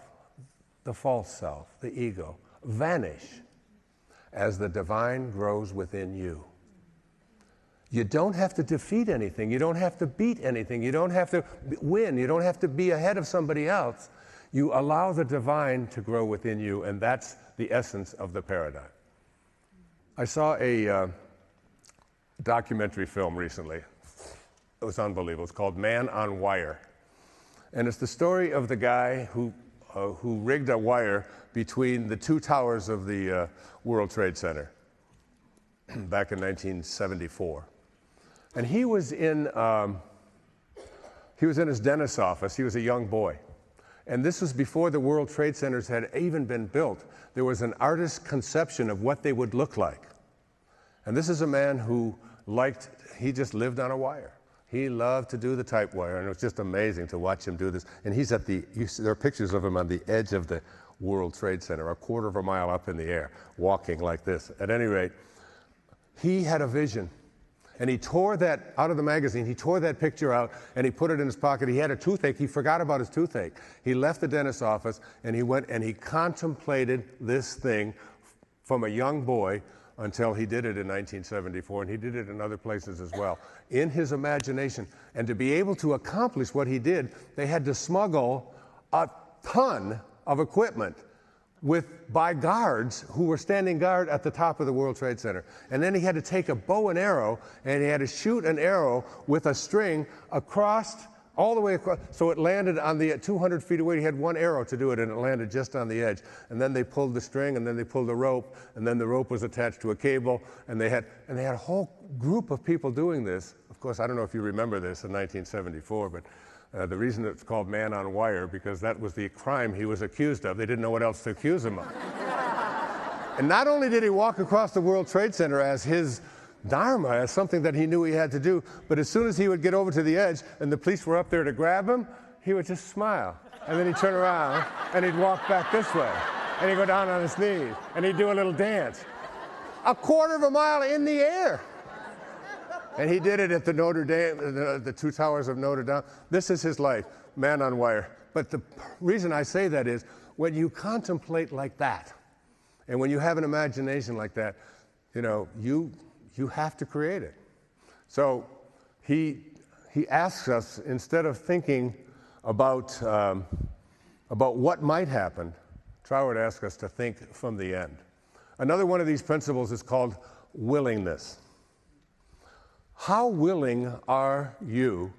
the false self, the ego, vanish as the divine grows within you. You don't have to defeat anything. You don't have to beat anything. You don't have to win. You don't have to be ahead of somebody else. You allow the divine to grow within you, and that's the essence of the paradigm. I saw a documentary film recently. It was unbelievable. It's called Man on Wire. And it's the story of the guy who rigged a wire between the two towers of the World Trade Center back in 1974. And he was in his dentist's office. He was a young boy. And this was before the World Trade Centers had even been built. There was an artist's conception of what they would look like. And this is a man who he just lived on a wire. He loved to do the type wire, and it was just amazing to watch him do this. And he's there are pictures of him on the edge of the World Trade Center, a quarter of a mile up in the air, walking like this. At any rate, he had a vision. And he tore that out of the magazine. He tore that picture out, and he put it in his pocket. He had a toothache. He forgot about his toothache. He left the dentist's office, and he went and he contemplated this thing from a young boy until he did it in 1974, and he did it in other places as well, in his imagination. And to be able to accomplish what he did, they had to smuggle a ton of equipment by guards who were standing guard at the top of the World Trade Center. And then he had to take a bow and arrow, and he had to shoot an arrow with a string all the way across, so it landed on the 200 feet away. He had one arrow to do it, and it landed just on the edge. And then they pulled the string, and then they pulled the rope, and then the rope was attached to a cable, and they had a whole group of people doing this. Of course, I don't know if you remember this in 1974, but the reason it's called Man on Wire, because that was the crime he was accused of. They didn't know what else to accuse him of. And not only did he walk across the World Trade Center as his dharma, as something that he knew he had to do, but as soon as he would get over to the edge and the police were up there to grab him, he would just smile. And then he'd turn around and he'd walk back this way. And he'd go down on his knees and he'd do a little dance. A quarter of a mile in the air. And he did it at the Notre Dame, the two towers of Notre Dame. This is his life, Man on Wire. But the reason I say that is when you contemplate like that, and when you have an imagination like that, you have to create it. So he asks us, instead of thinking about what might happen, Trower would ask us to think from the end. Another one of these principles is called willingness. How willing are you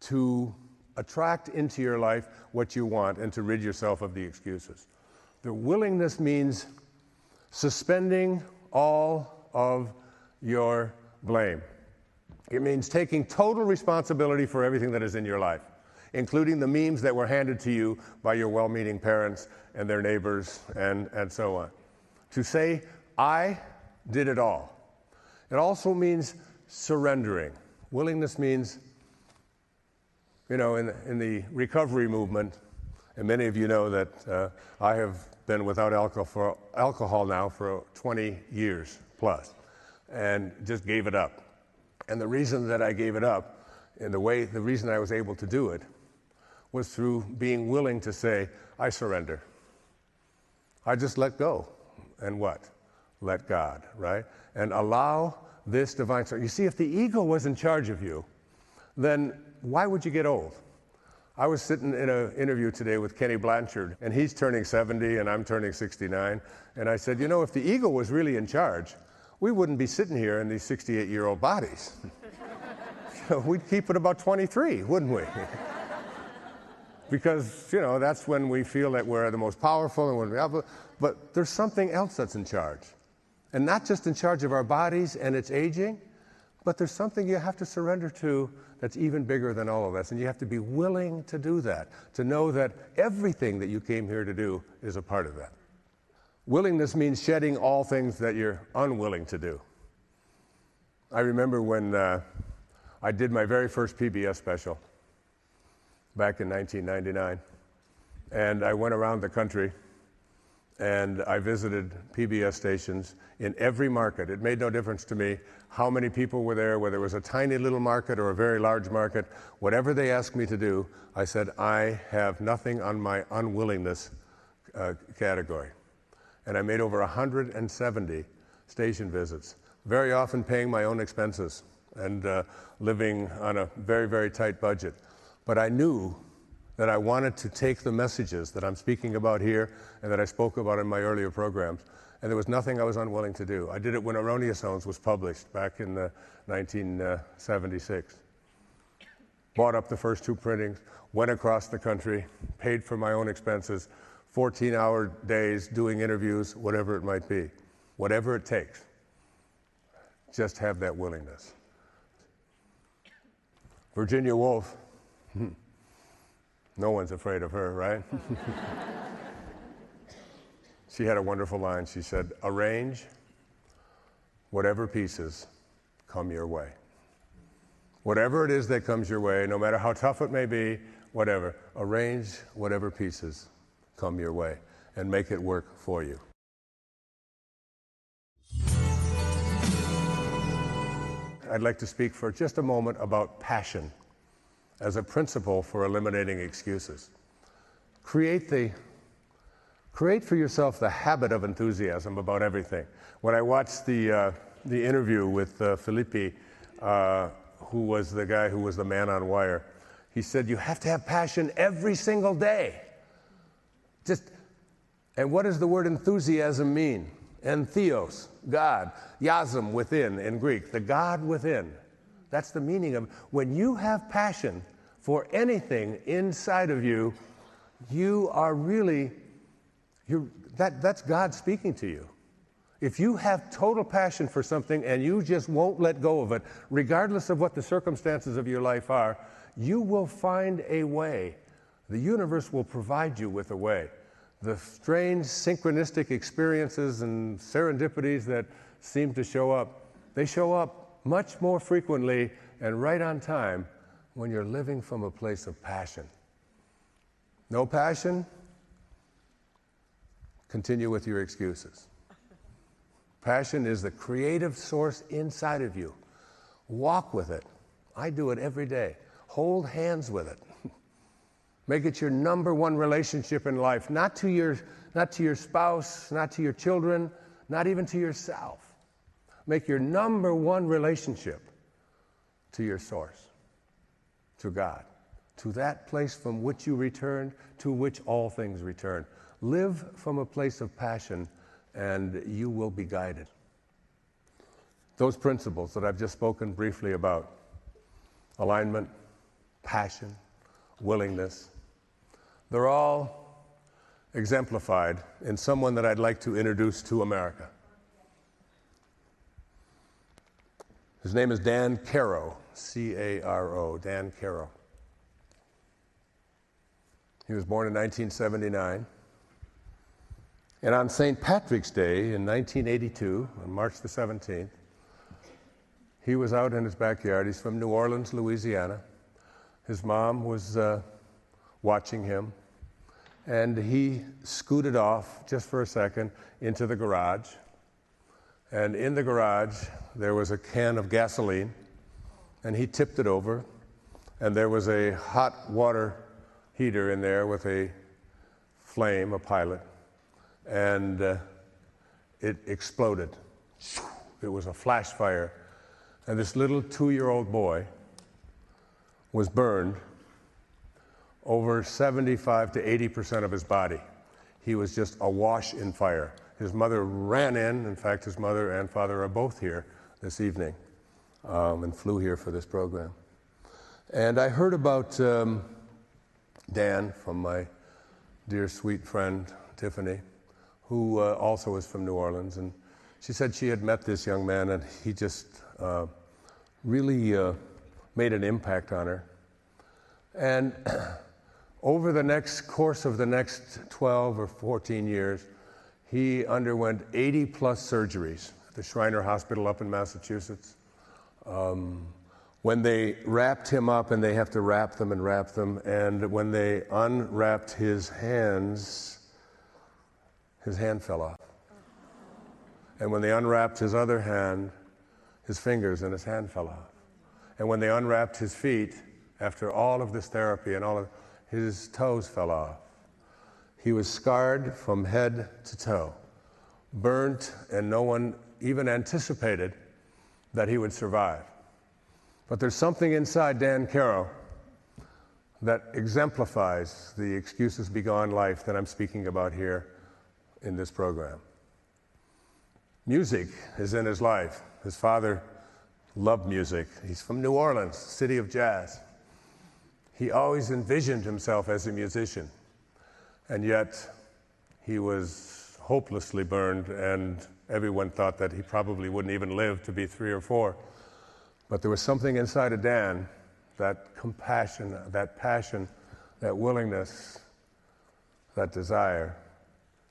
to attract into your life what you want and to rid yourself of the excuses? The willingness means suspending all of your blame. It means taking total responsibility for everything that is in your life, including the memes that were handed to you by your well-meaning parents and their neighbors and so on. To say, I did it all. It also means surrendering. Willingness means, in the recovery movement, and many of you know that I have been without alcohol now for 20 years plus, and just gave it up. And the reason that I gave it up, and the reason I was able to do it, was through being willing to say, I surrender. I just let go. And what? Let God, right? And allow this divine source. You see, if the ego was in charge of you, then why would you get old? I was sitting in an interview today with Kenny Blanchard, and he's turning 70 and I'm turning 69. And I said, if the ego was really in charge, we wouldn't be sitting here in these 68-year-old bodies. We'd keep it about 23, wouldn't we? Because, that's when we feel that we're the most powerful, and when we have, but there's something else that's in charge. And not just in charge of our bodies and its aging, But there's something you have to surrender to that's even bigger than all of us, and you have to be willing to do that, to know that everything that you came here to do is a part of that. Willingness means shedding all things that you're unwilling to do. I remember when I did my very first PBS special back in 1999, and I went around the country and I visited PBS stations in every market. It made no difference to me how many people were there, whether it was a tiny little market or a very large market. Whatever they asked me to do, I said, I have nothing on my unwillingness category. And I made over 170 station visits, very often paying my own expenses and living on a very, very tight budget. But I knew that I wanted to take the messages that I'm speaking about here and that I spoke about in my earlier programs, and there was nothing I was unwilling to do. I did it when Erroneous Zones was published back in 1976. Bought up the first 2 printings, went across the country, paid for my own expenses, 14-hour days doing interviews, whatever it might be, whatever it takes. Just have that willingness. Virginia Woolf, no one's afraid of her, right? She had a wonderful line. She said, arrange whatever pieces come your way. Whatever it is that comes your way, no matter how tough it may be, whatever, arrange whatever pieces come your way and make it work for you. I'd like to speak for just a moment about passion as a principle for eliminating excuses. Create for yourself the habit of enthusiasm about everything. When I watched the interview with Felipe, who was the guy who was the man on wire, he said, you have to have passion every single day. And what does the word enthusiasm mean? Entheos, God. Yasm, within, in Greek, the God within. That's the meaning of, when you have passion for anything inside of you, you are really, that's God speaking to you. If you have total passion for something and you just won't let go of it, regardless of what the circumstances of your life are, you will find a way. The universe will provide you with a way. The strange synchronistic experiences and serendipities that seem to show up, they show up much more frequently and right on time when you're living from a place of passion. No passion? Continue with your excuses. Passion is the creative source inside of you. Walk with it. I do it every day. Hold hands with it. Make it your number one relationship in life, not to your spouse, not to your children, not even to yourself. Make your number one relationship to your source, to God, to that place from which you returned, to which all things return. Live from a place of passion, and you will be guided. Those principles that I've just spoken briefly about, alignment, passion, willingness, they're all exemplified in someone that I'd like to introduce to America. His name is Dan Caro, C-A-R-O, Dan Caro. He was born in 1979. And on St. Patrick's Day in 1982, on March the 17th, he was out in his backyard. He's from New Orleans, Louisiana. His mom was watching him, and he scooted off just for a second into the garage. And in the garage, there was a can of gasoline, and he tipped it over, and there was a hot water heater in there with a flame, a pilot, and it exploded. It was a flash fire, and this little 2-year-old boy was burned over 75 to 80% of his body. He was just awash in fire. His mother ran in fact, his mother and father are both here this evening and flew here for this program. And I heard about Dan from my dear sweet friend Tiffany, who also is from New Orleans, and she said she had met this young man and he just really made an impact on her. And over the course of the next 12 or 14 years, he underwent 80 plus surgeries at the Shriner Hospital up in Massachusetts. When they wrapped him up, and they have to wrap them, and when they unwrapped his hands, his hand fell off. And when they unwrapped his other hand, his fingers and his hand fell off. And when they unwrapped his feet, after all of this therapy and his toes fell off. He was scarred from head to toe, burnt, and no one even anticipated that he would survive. But there's something inside Dan Caro that exemplifies the excuses be gone life that I'm speaking about here in this program. Music is in his life. His father loved music. He's from New Orleans, city of jazz. He always envisioned himself as a musician, and yet he was hopelessly burned, and everyone thought that he probably wouldn't even live to be 3 or 4. But there was something inside of Dan, that compassion, that passion, that willingness, that desire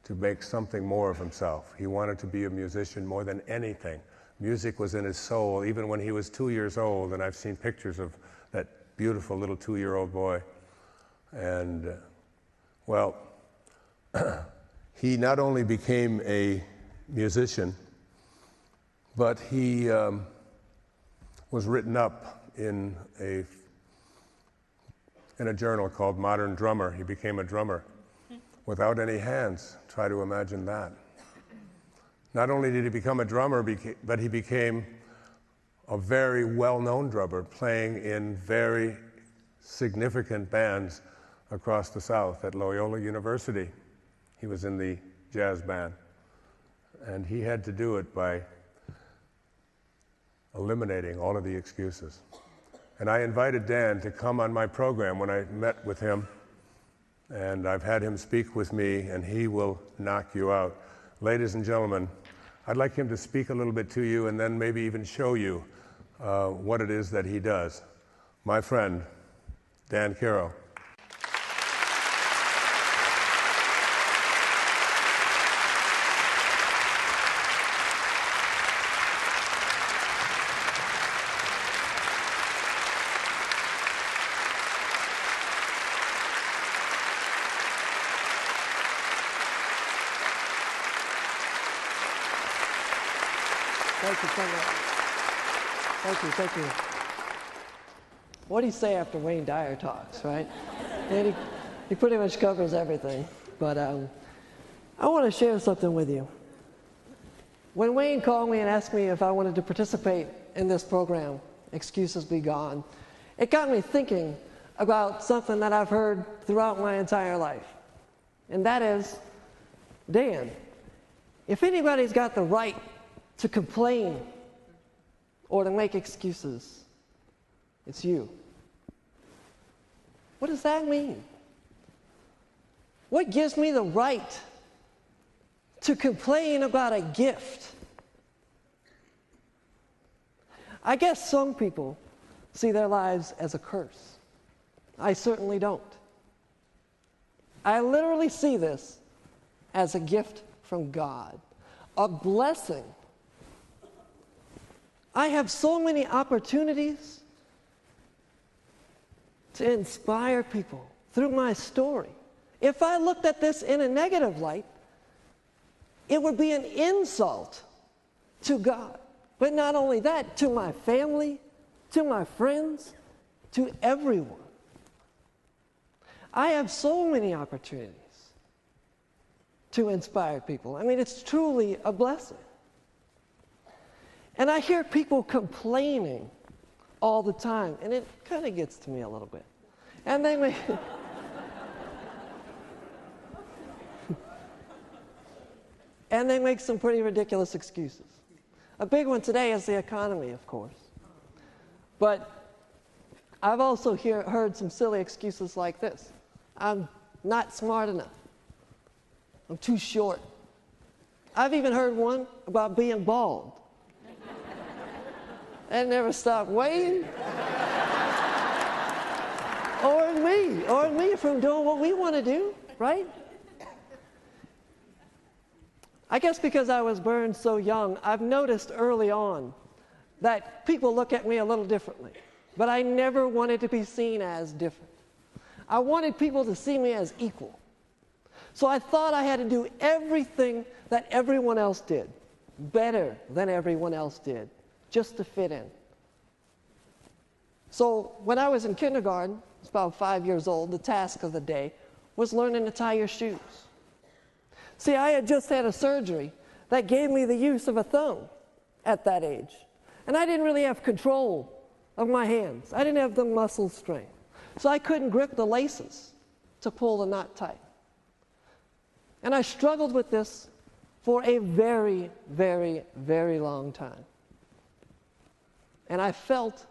to make something more of himself. He wanted to be a musician more than anything. Music was in his soul, even when he was 2 years old, and I've seen pictures of that beautiful little 2-year-old boy. And, well, he not only became a musician, but he was written up in a journal called Modern Drummer. He became a drummer without any hands. Try to imagine that. Not only did he become a drummer, but he became a very well-known drummer, playing in very significant bands across the South at Loyola University. He was in the jazz band. And he had to do it by eliminating all of the excuses. And I invited Dan to come on my program when I met with him, and I've had him speak with me, and he will knock you out. Ladies and gentlemen, I'd like him to speak a little bit to you and then maybe even show you what it is that he does. My friend, Dan Caro. Thank you so much. Thank you. What do you say after Wayne Dyer talks, right? And he pretty much covers everything. But I want to share something with you. When Wayne called me and asked me if I wanted to participate in this program, Excuses Be Gone, it got me thinking about something that I've heard throughout my entire life. And that is, Dan, if anybody's got the right to complain or to make excuses, it's you. What does that mean? What gives me the right to complain about a gift? I guess some people see their lives as a curse. I certainly don't. I literally see this as a gift from God, a blessing. I have so many opportunities to inspire people through my story. If I looked at this in a negative light, it would be an insult to God. But not only that, to my family, to my friends, to everyone. I have so many opportunities to inspire people. I mean, it's truly a blessing. And I hear people complaining all the time, and it kind of gets to me a little bit. And they make and they make some pretty ridiculous excuses. A big one today is the economy, of course. But I've also heard some silly excuses like this. I'm not smart enough. I'm too short. I've even heard one about being bald. That never stopped Wayne or me from doing what we want to do, right? I guess because I was burned so young, I've noticed early on that people look at me a little differently. But I never wanted to be seen as different. I wanted people to see me as equal. So I thought I had to do everything that everyone else did, better than everyone else did, just to fit in. So when I was in kindergarten, I was about 5 years old, the task of the day was learning to tie your shoes. See, I had just had a surgery that gave me the use of a thumb at that age. And I didn't really have control of my hands. I didn't have the muscle strength. So I couldn't grip the laces to pull the knot tight. And I struggled with this for a very, very, very long time. And I felt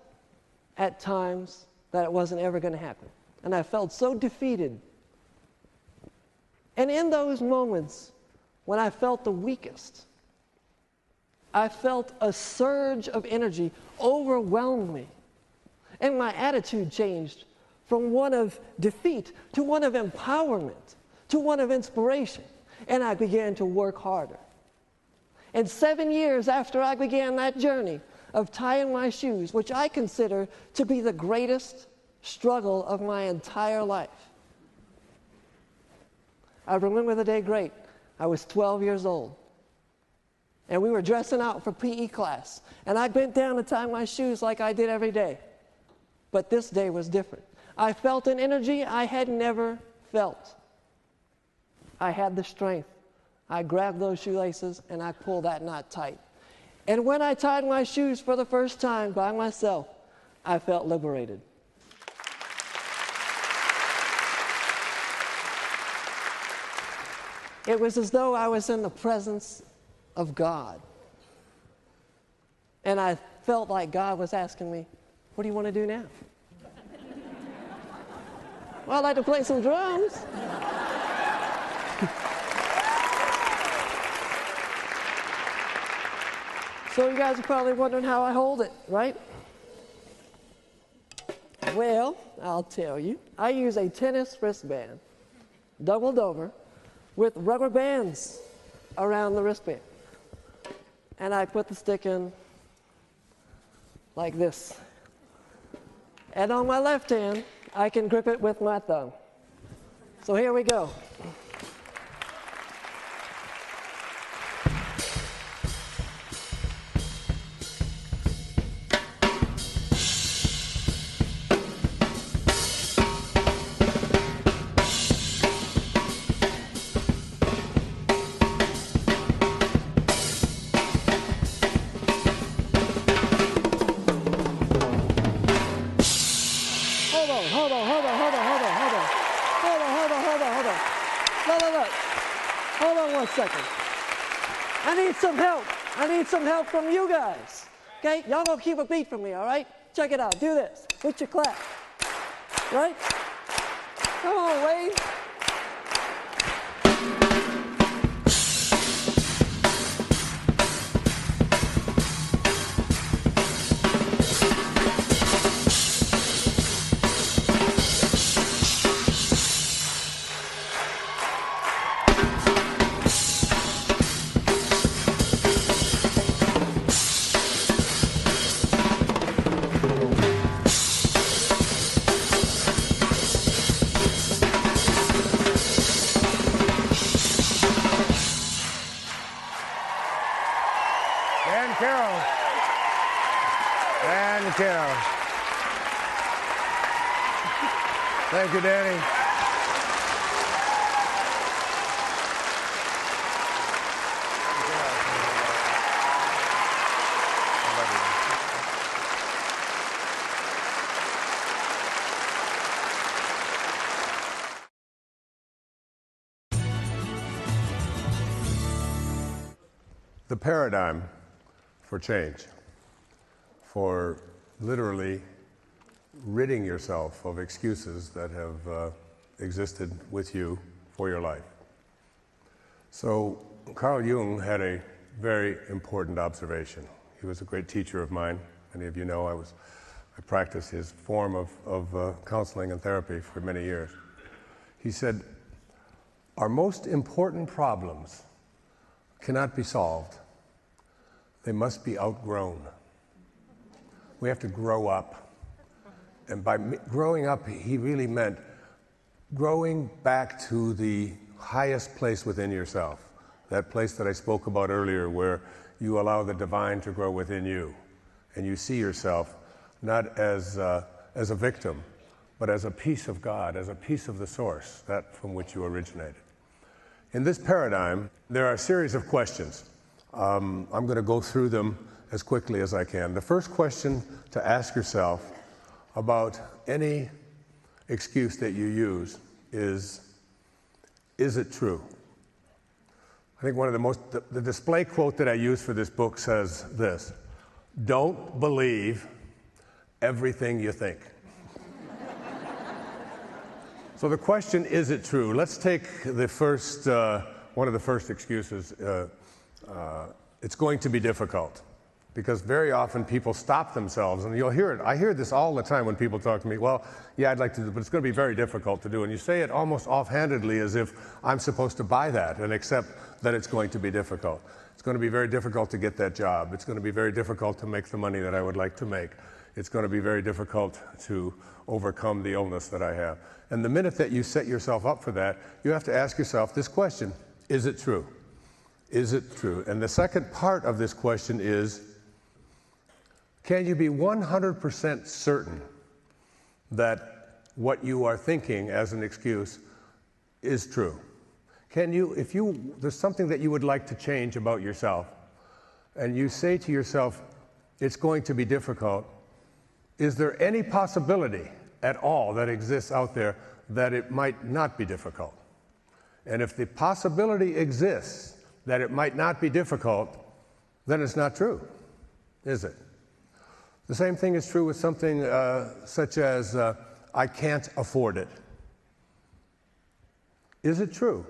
at times that it wasn't ever going to happen. And I felt so defeated. And in those moments when I felt the weakest, I felt a surge of energy overwhelm me. And my attitude changed from one of defeat to one of empowerment, to one of inspiration. And I began to work harder. And 7 years after I began that journey of tying my shoes, which I consider to be the greatest struggle of my entire life, I remember the day great. I was 12 years old. And we were dressing out for PE class. And I bent down to tie my shoes like I did every day. But this day was different. I felt an energy I had never felt. I had the strength. I grabbed those shoelaces and I pulled that knot tight. And when I tied my shoes for the first time by myself, I felt liberated. It was as though I was in the presence of God. And I felt like God was asking me, what do you want to do now? Well, I'd like to play some drums. So you guys are probably wondering how I hold it, right? Well, I'll tell you. I use a tennis wristband, doubled over, with rubber bands around the wristband. And I put the stick in like this. And on my left hand, I can grip it with my thumb. So here we go. I need some help from you guys. Okay? Y'all gonna keep a beat for me, all right? Check it out. Do this with your clap. Right? Come on, Wade. Caro. Thank you, Danny. The paradigm for change, for literally ridding yourself of excuses that have existed with you for your life. So Carl Jung had a very important observation. He was a great teacher of mine. Many of you know I practiced his form of counseling and therapy for many years. He said, our most important problems cannot be solved. They must be outgrown. We have to grow up. And by growing up, he really meant growing back to the highest place within yourself, that place that I spoke about earlier where you allow the divine to grow within you, and you see yourself not as a victim, but as a piece of God, as a piece of the source, that from which you originated. In this paradigm, there are a series of questions. I'm going to go through them as quickly as I can. The first question to ask yourself about any excuse that you use is it true? I think one of the display quote that I use for this book says this: don't believe everything you think. So the question, is it true? Let's take the first, one of the first excuses. It's going to be difficult. Because very often people stop themselves, and you'll hear it. I hear this all the time when people talk to me. Well, yeah, I'd like to do it, but it's going to be very difficult to do. And you say it almost offhandedly as if I'm supposed to buy that and accept that it's going to be difficult. It's going to be very difficult to get that job. It's going to be very difficult to make the money that I would like to make. It's going to be very difficult to overcome the illness that I have. And the minute that you set yourself up for that, you have to ask yourself this question: is it true? Is it true? And the second part of this question is, can you be 100% certain that what you are thinking as an excuse is true? Can you, if there's something that you would like to change about yourself, and you say to yourself, it's going to be difficult, is there any possibility at all that exists out there that it might not be difficult? And if the possibility exists that it might not be difficult, then it's not true, is it? The same thing is true with something such as, I can't afford it. Is it true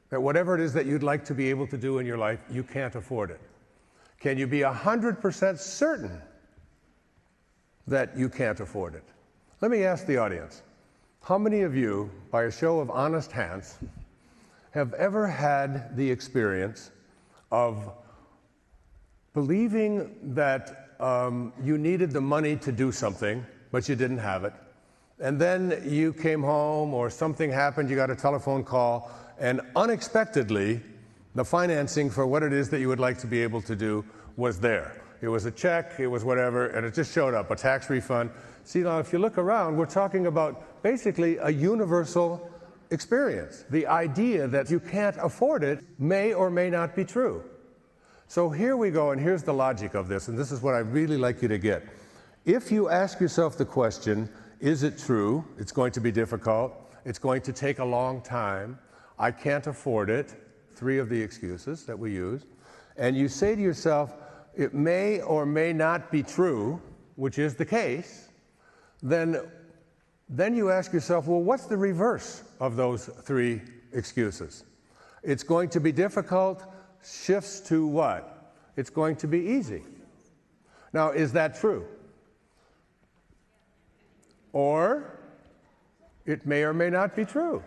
that whatever it is that you'd like to be able to do in your life, you can't afford it? Can you be 100% certain that you can't afford it? Let me ask the audience, how many of you, by a show of honest hands, have ever had the experience of believing that you needed the money to do something, but you didn't have it, and then you came home or something happened, you got a telephone call, and unexpectedly the financing for what it is that you would like to be able to do was there? It was a check, it was whatever, and it just showed up, a tax refund. See, now if you look around, we're talking about basically a universal experience. The idea that you can't afford it may or may not be true. So here we go, and here's the logic of this, and this is what I'd really like you to get. If you ask yourself the question, is it true? It's going to be difficult. It's going to take a long time. I can't afford it. 3 of the excuses that we use. And you say to yourself, it may or may not be true, which is the case, then you ask yourself, well, what's the reverse of those 3 excuses? It's going to be difficult shifts to what? It's going to be easy. Now, is that true? Or it may or may not be true.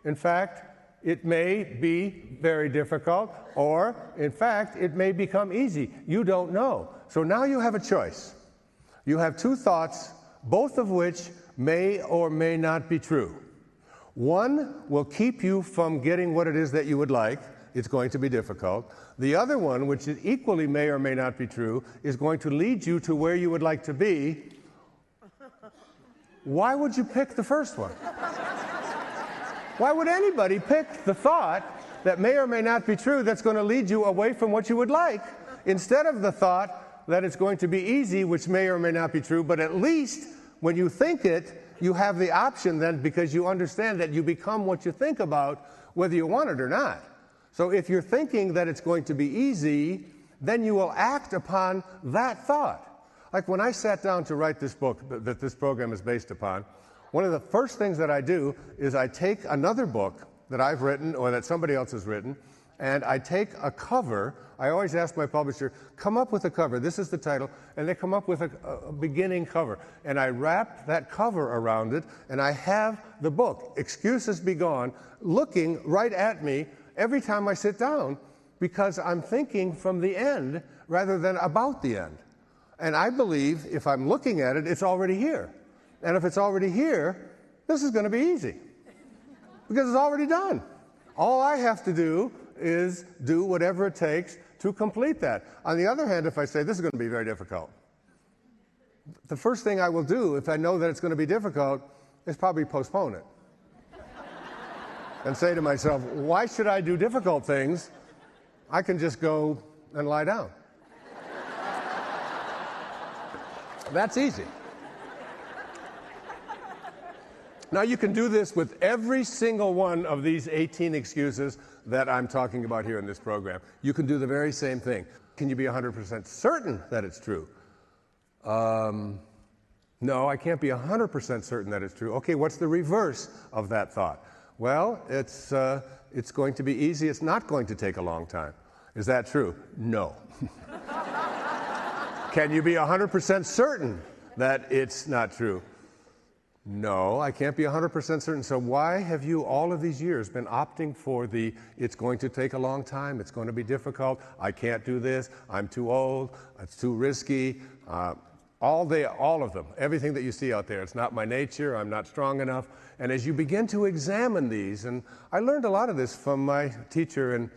In fact, it may be very difficult, or in fact, it may become easy. You don't know. So now you have a choice. You have 2 thoughts, both of which may or may not be true. One will keep you from getting what it is that you would like. It's going to be difficult. The other one, which is equally may or may not be true, is going to lead you to where you would like to be. Why would you pick the first one? Why would anybody pick the thought that may or may not be true that's going to lead you away from what you would like, instead of the thought that it's going to be easy, which may or may not be true, but at least when you think it, you have the option then, because you understand that you become what you think about, whether you want it or not. So if you're thinking that it's going to be easy, then you will act upon that thought. Like when I sat down to write this book that this program is based upon, one of the first things that I do is I take another book that I've written or that somebody else has written, and I take a cover. I always ask my publisher, come up with a cover. This is the title. And they come up with a beginning cover. And I wrap that cover around it, and I have the book, Excuses Be Gone, looking right at me every time I sit down, because I'm thinking from the end rather than about the end. And I believe if I'm looking at it, it's already here. And if it's already here, this is going to be easy, because it's already done. All I have to do is do whatever it takes to complete that. On the other hand, if I say this is going to be very difficult, the first thing I will do if I know that it's going to be difficult is probably postpone it. And say to myself, why should I do difficult things? I can just go and lie down. That's easy. Now, you can do this with every single one of these 18 excuses that I'm talking about here in this program. You can do the very same thing. Can you be 100% certain that it's true? No, I can't be 100% certain that it's true. Okay, what's the reverse of that thought? Well, it's going to be easy. It's not going to take a long time. Is that true? No. Can you be 100% certain that it's not true? No, I can't be 100% certain. So why have you all of these years been opting for the it's going to take a long time, it's going to be difficult, I can't do this, I'm too old, it's too risky, all of them, everything that you see out there, it's not my nature, I'm not strong enough. And as you begin to examine these, and I learned a lot of this from my teacher and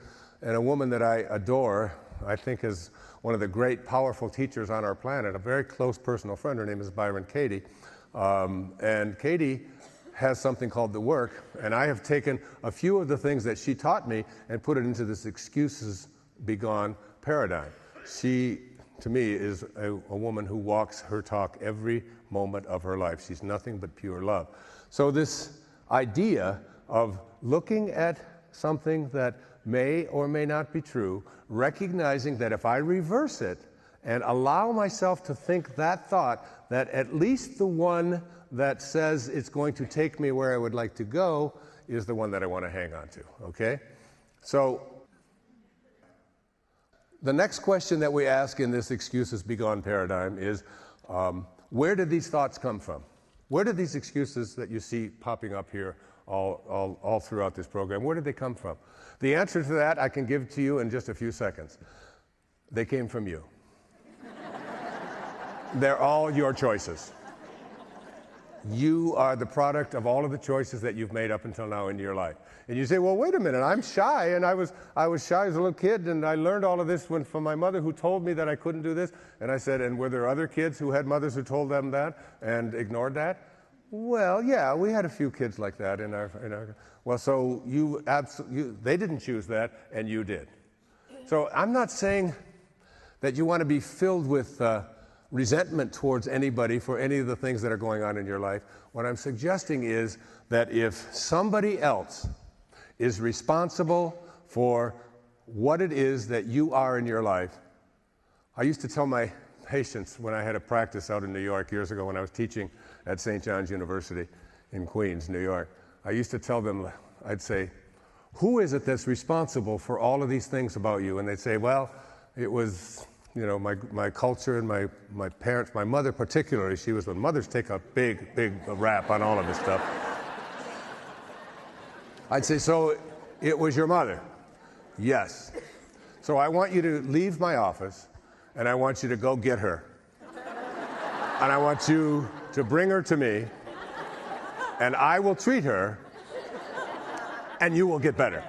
a woman that I adore, I think is one of the great, powerful teachers on our planet, a very close personal friend. Her name is Byron Katie. And Katie has something called The Work, and I have taken a few of the things that she taught me and put it into this excuses be gone paradigm. She, to me, is a woman who walks her talk every moment of her life. She's nothing but pure love. So this idea of looking at something that may or may not be true, recognizing that if I reverse it and allow myself to think that thought, that at least the one that says it's going to take me where I would like to go is the one that I want to hang on to, okay? So the next question that we ask in this excuses be gone paradigm is, where did these thoughts come from? Where did these excuses that you see popping up here all throughout this program, where did they come from? The answer to that I can give to you in just a few seconds. They came from you. They're all your choices. You are the product of all of the choices that you've made up until now in your life. And you say, well, wait a minute, I'm shy, and I was shy as a little kid, and I learned all of this from my mother who told me that I couldn't do this. And I said, and were there other kids who had mothers who told them that and ignored that? Well, yeah, we had a few kids like that in our well, so they didn't choose that, and you did. So I'm not saying that you want to be filled with resentment towards anybody for any of the things that are going on in your life. What I'm suggesting is that if somebody else is responsible for what it is that you are in your life, I used to tell my patients when I had a practice out in New York years ago when I was teaching at St. John's University in Queens, New York, I used to tell them, I'd say, who is it that's responsible for all of these things about you? And they'd say, well, it was, you know, my culture and my parents, my mother particularly. She was, when mothers take a big rap on all of this stuff. I'd say, so it was your mother? Yes. So I want you to leave my office, and I want you to go get her. And I want you to bring her to me, and I will treat her, and you will get better.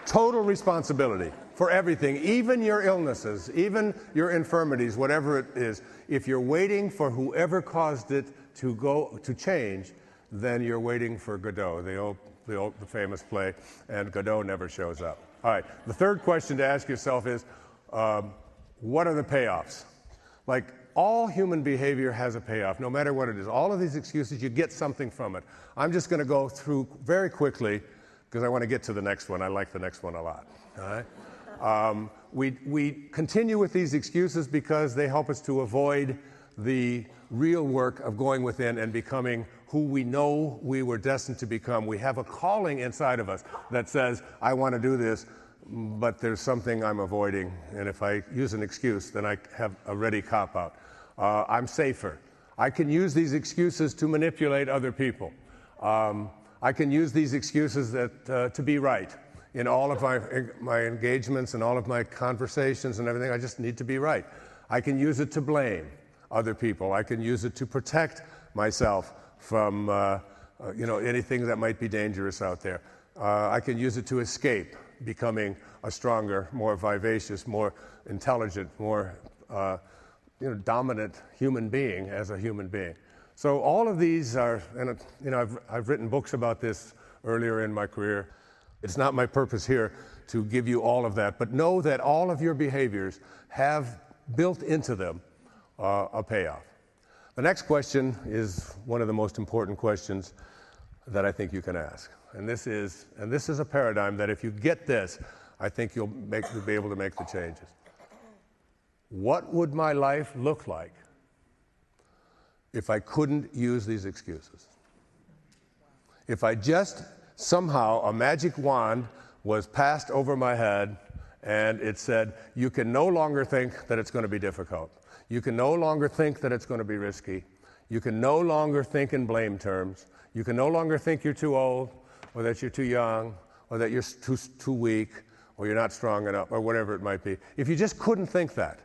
Total responsibility for everything, even your illnesses, even your infirmities, whatever it is. If you're waiting for whoever caused it to change, then you're waiting for Godot, the famous play, and Godot never shows up. All right, the third question to ask yourself is, what are the payoffs? Like, all human behavior has a payoff, no matter what it is. All of these excuses, you get something from it. I'm just going to go through very quickly, because I want to get to the next one. I like the next one a lot. All right? We continue with these excuses because they help us to avoid the real work of going within and becoming who we know we were destined to become. We have a calling inside of us that says, I want to do this, but there's something I'm avoiding, and if I use an excuse, then I have a ready cop-out. I'm safer. I can use these excuses to manipulate other people. I can use these excuses to be right in all of my engagements and all of my conversations and everything. I just need to be right. I can use it to blame other people. I can use it to protect myself from anything that might be dangerous out there. I can use it to escape becoming a stronger, more vivacious, more intelligent, more dominant human being as a human being. So all of these are, and I've written books about this earlier in my career. It's not my purpose here to give you all of that, but know that all of your behaviors have built into them a payoff. The next question is one of the most important questions that I think you can ask. And this is a paradigm that if you get this, I think you'll be able to make the changes. What would my life look like if I couldn't use these excuses? If I just somehow, a magic wand was passed over my head and it said, you can no longer think that it's going to be difficult. You can no longer think that it's going to be risky. You can no longer think in blame terms. You can no longer think you're too old, or that you're too young, or that you're too weak, or you're not strong enough, or whatever it might be. If you just couldn't think that,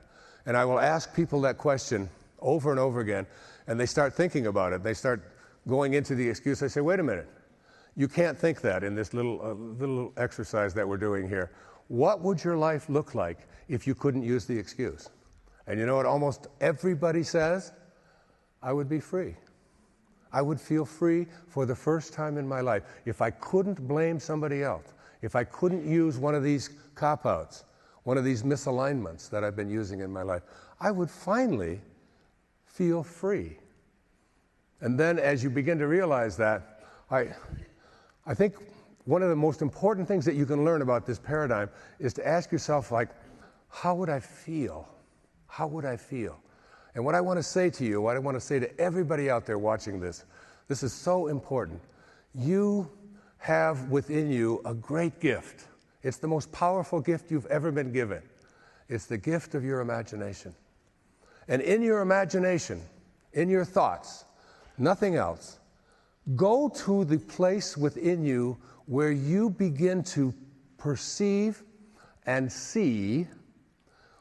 and I will ask people that question over and over again, and they start thinking about it, they start going into the excuse, I say, wait a minute, you can't think that in this little exercise that we're doing here. What would your life look like if you couldn't use the excuse? And you know what almost everybody says? I would be free. I would feel free for the first time in my life. If I couldn't blame somebody else, if I couldn't use one of these cop-outs, one of these misalignments that I've been using in my life, I would finally feel free. And then as you begin to realize that, I think one of the most important things that you can learn about this paradigm is to ask yourself, like, how would I feel? How would I feel? And what I want to say to you, what I want to say to everybody out there watching this is so important. You have within you a great gift. It's the most powerful gift you've ever been given. It's the gift of your imagination. And in your imagination, in your thoughts, nothing else, go to the place within you where you begin to perceive and see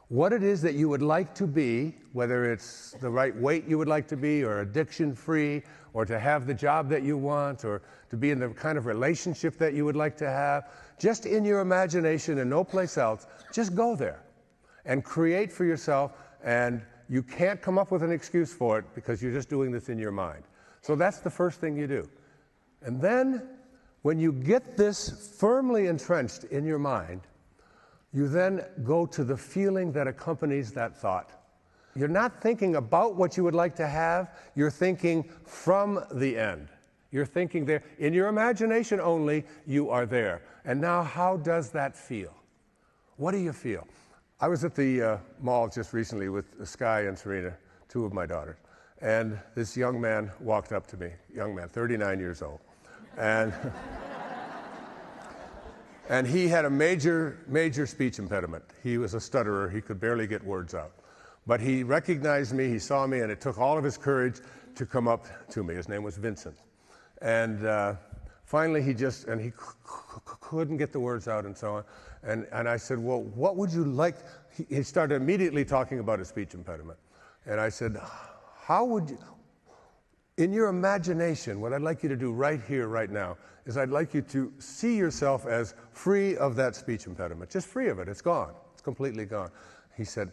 what it is that you would like to be, whether it's the right weight you would like to be, or addiction-free, or to have the job that you want, or to be in the kind of relationship that you would like to have. Just in your imagination and no place else, just go there and create for yourself, and you can't come up with an excuse for it because you're just doing this in your mind. So that's the first thing you do. And then, when you get this firmly entrenched in your mind, you then go to the feeling that accompanies that thought. You're not thinking about what you would like to have, you're thinking from the end. You're thinking there. In your imagination only, you are there. And now, how does that feel? What do you feel? I was at the mall just recently with Sky and Serena, two of my daughters, and this young man walked up to me, young man, 39 years old. And he had a major speech impediment. He was a stutterer. He could barely get words out. But he recognized me, he saw me, and it took all of his courage to come up to me. His name was Vincent. And finally he couldn't get the words out and so on. And I said, well, what would you like? He started immediately talking about his speech impediment. And I said, how would you, in your imagination, what I'd like you to do right here, right now, is I'd like you to see yourself as free of that speech impediment. Just free of it. It's gone. It's completely gone. He said,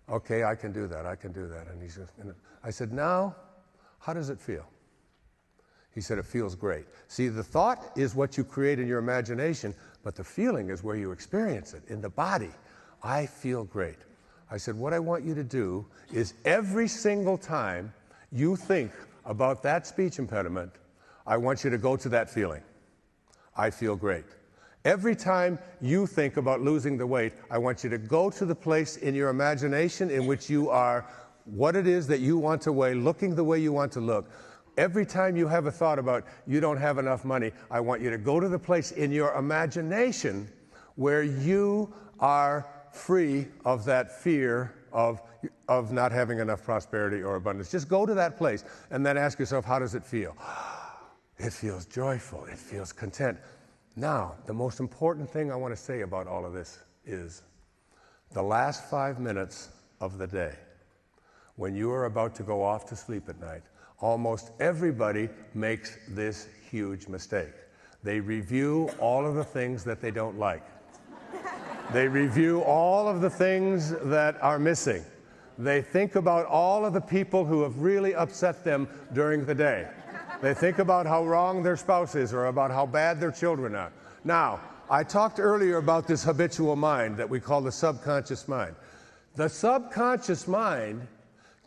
okay, I can do that. I can do that. And I said, now, how does it feel? He said, it feels great. See, the thought is what you create in your imagination, but the feeling is where you experience it, in the body. I feel great. I said, what I want you to do is every single time you think about that speech impediment, I want you to go to that feeling. I feel great. Every time you think about losing the weight, I want you to go to the place in your imagination in which you are what it is that you want to weigh, looking the way you want to look. Every time you have a thought about you don't have enough money, I want you to go to the place in your imagination where you are free of that fear of not having enough prosperity or abundance. Just go to that place and then ask yourself, how does it feel? It feels joyful. It feels content. Now, the most important thing I want to say about all of this is the last 5 minutes of the day, when you are about to go off to sleep at night, almost everybody makes this huge mistake. They review all of the things that they don't like. They review all of the things that are missing. They think about all of the people who have really upset them during the day. They think about how wrong their spouse is or about how bad their children are. Now, I talked earlier about this habitual mind that we call the subconscious mind. The subconscious mind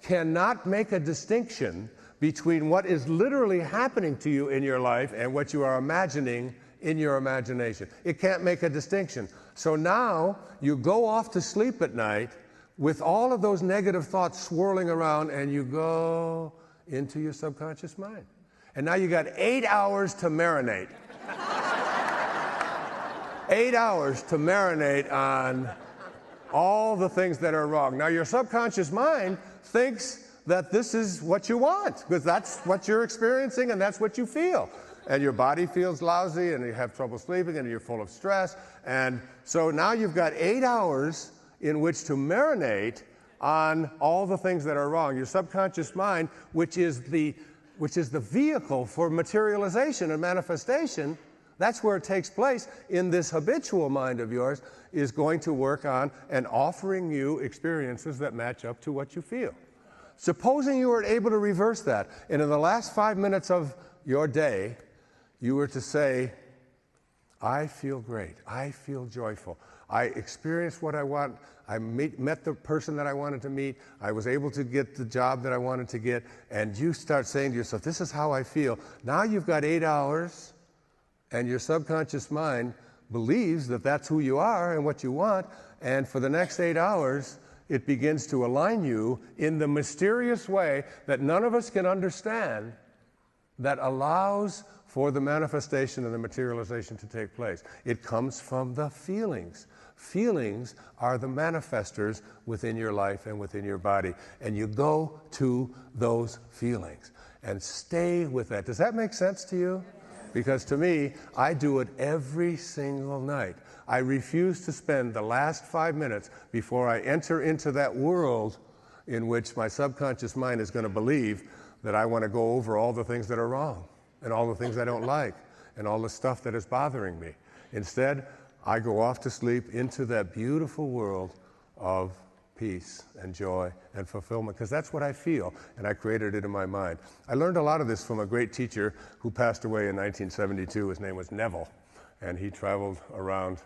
cannot make a distinction between what is literally happening to you in your life and what you are imagining in your imagination. It can't make a distinction. So now you go off to sleep at night with all of those negative thoughts swirling around, and you go into your subconscious mind. And now you got 8 hours to marinate. 8 hours to marinate on all the things that are wrong. Now your subconscious mind thinks that this is what you want, because that's what you're experiencing and that's what you feel. And your body feels lousy and you have trouble sleeping and you're full of stress. And so now you've got 8 hours in which to marinate on all the things that are wrong. Your subconscious mind, which is the vehicle for materialization and manifestation, that's where it takes place in this habitual mind of yours, is going to work on and offering you experiences that match up to what you feel. Supposing you were able to reverse that, and in the last 5 minutes of your day, you were to say, I feel great, I feel joyful, I experienced what I want, I met the person that I wanted to meet, I was able to get the job that I wanted to get, and you start saying to yourself, this is how I feel. Now you've got 8 hours, and your subconscious mind believes that that's who you are and what you want, and for the next 8 hours, it begins to align you in the mysterious way that none of us can understand, that allows for the manifestation and the materialization to take place. It comes from the feelings. Feelings are the manifestors within your life and within your body. And you go to those feelings and stay with that. Does that make sense to you? Because to me, I do it every single night. I refuse to spend the last 5 minutes before I enter into that world in which my subconscious mind is going to believe that I want to go over all the things that are wrong and all the things I don't like and all the stuff that is bothering me. Instead, I go off to sleep into that beautiful world of peace and joy and fulfillment, because that's what I feel, and I created it in my mind. I learned a lot of this from a great teacher who passed away in 1972. His name was Neville, and he traveled around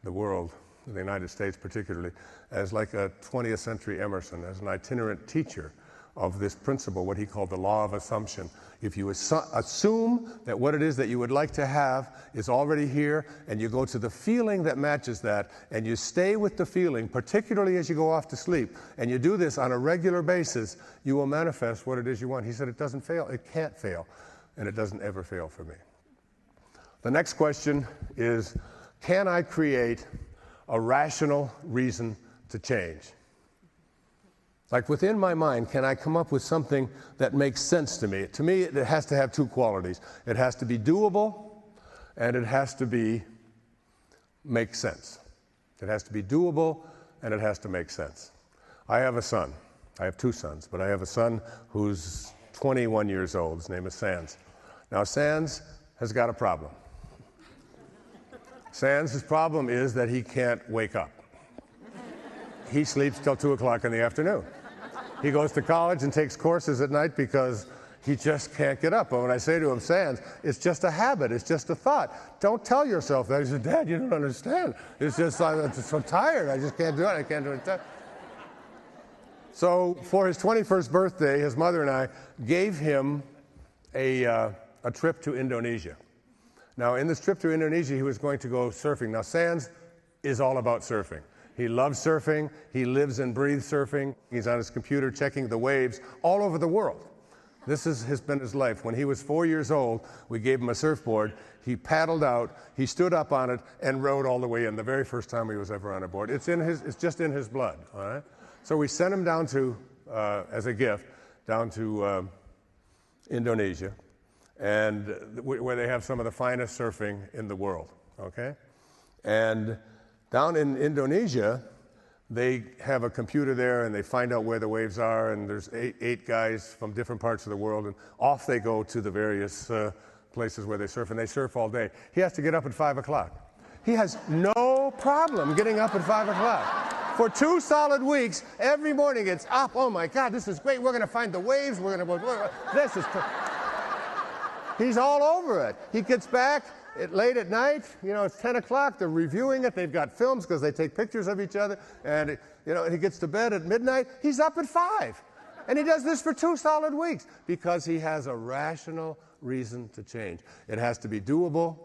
the world, the United States particularly, as like a 20th century Emerson, as an itinerant teacher of this principle, what he called the law of assumption. If you assume that what it is that you would like to have is already here, and you go to the feeling that matches that, and you stay with the feeling, particularly as you go off to sleep, and you do this on a regular basis, you will manifest what it is you want. He said it doesn't fail, it can't fail, and it doesn't ever fail for me. The next question is, can I create a rational reason to change? Like within my mind, can I come up with something that makes sense to me? To me, it has to have two qualities. It has to be doable, and it has to make sense. It has to be doable, and it has to make sense. I have a son. I have two sons, but I have a son who's 21 years old. His name is Sands. Now, Sands has got a problem. Sands' problem is that he can't wake up. He sleeps till 2 o'clock in the afternoon. He goes to college and takes courses at night because he just can't get up. But when I say to him, Sands, it's just a habit, it's just a thought. Don't tell yourself that. He said, Dad, you don't understand. It's just, I'm just so tired, I just can't do it, I can't do it. So for his 21st birthday, his mother and I gave him a trip to Indonesia. Now, in this trip to Indonesia, he was going to go surfing. Now, Sands is all about surfing. He loves surfing. He lives and breathes surfing. He's on his computer checking the waves all over the world. This has been his life. When he was 4 years old, we gave him a surfboard. He paddled out, he stood up on it, and rode all the way in, the very first time he was ever on a board. It's just in his blood, all right? So we sent him down to, as a gift, down to Indonesia, and where they have some of the finest surfing in the world, okay? And down in Indonesia, they have a computer there, and they find out where the waves are, and there's eight guys from different parts of the world, and off they go to the various places where they surf, and they surf all day. He has to get up at 5 o'clock. He has no problem getting up at 5 o'clock. For 2 solid weeks, every morning it's up. Oh my God, this is great. We're going to find the waves. We're going to. This is. He's all over it. He gets back late at night. You know, it's 10 o'clock. They're reviewing it. They've got films because they take pictures of each other. And he gets to bed at midnight. He's up at 5, and he does this for 2 solid weeks because he has a rational reason to change. It has to be doable.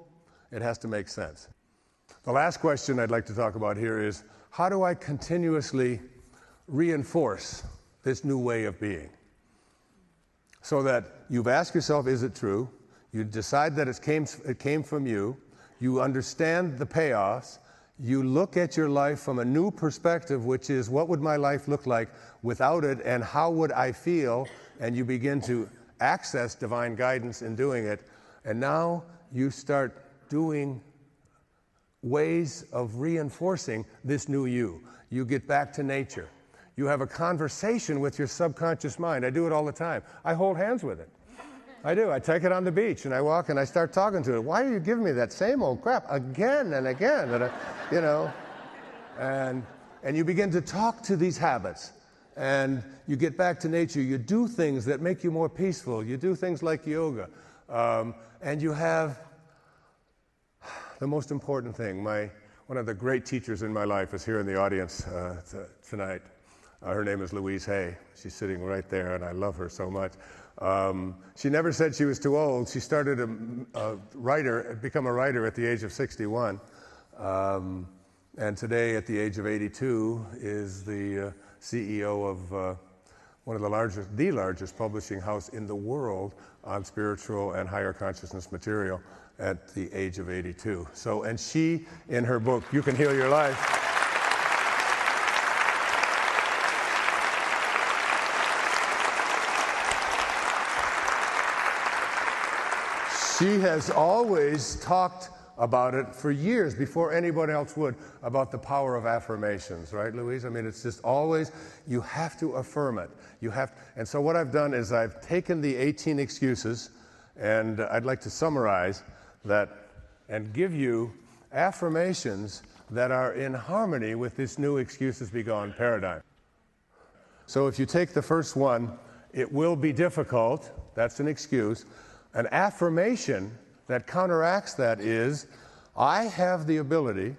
It has to make sense. The last question I'd like to talk about here is, how do I continuously reinforce this new way of being? So that you've asked yourself, is it true? You decide that it came from you. You understand the payoffs. You look at your life from a new perspective, which is, what would my life look like without it, and how would I feel? And you begin to access divine guidance in doing it. And now you start doing ways of reinforcing this new you. You get back to nature. You have a conversation with your subconscious mind. I do it all the time. I hold hands with it. I do. I take it on the beach, and I walk, and I start talking to it. Why are you giving me that same old crap again and again? And you begin to talk to these habits, and you get back to nature. You do things that make you more peaceful. You do things like yoga, and you have the most important thing. One of the great teachers in my life is here in the audience tonight. Her name is Louise Hay. She's sitting right there, and I love her so much. She never said she was too old. She started become a writer at the age of 61. And today, at the age of 82, is the CEO of one of the largest publishing house in the world on spiritual and higher consciousness material at the age of 82. So, and she, in her book, You Can Heal Your Life, she has always talked about it for years before anybody else would, about the power of affirmations, right, Louise? I mean, it's just always, you have to affirm it. And so what I've done is I've taken the 18 excuses, and I'd like to summarize that and give you affirmations that are in harmony with this new excuses be gone paradigm. So if you take the first one, it will be difficult. That's an excuse. An affirmation that counteracts that is, I have the ability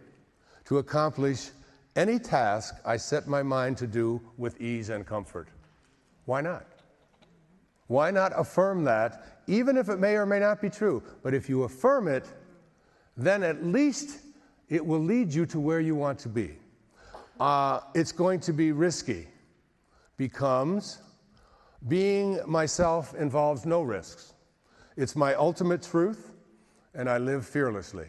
to accomplish any task I set my mind to do with ease and comfort. Why not? Why not affirm that, even if it may or may not be true? But if you affirm it, then at least it will lead you to where you want to be. It's going to be risky, because being myself involves no risks. It's my ultimate truth, and I live fearlessly.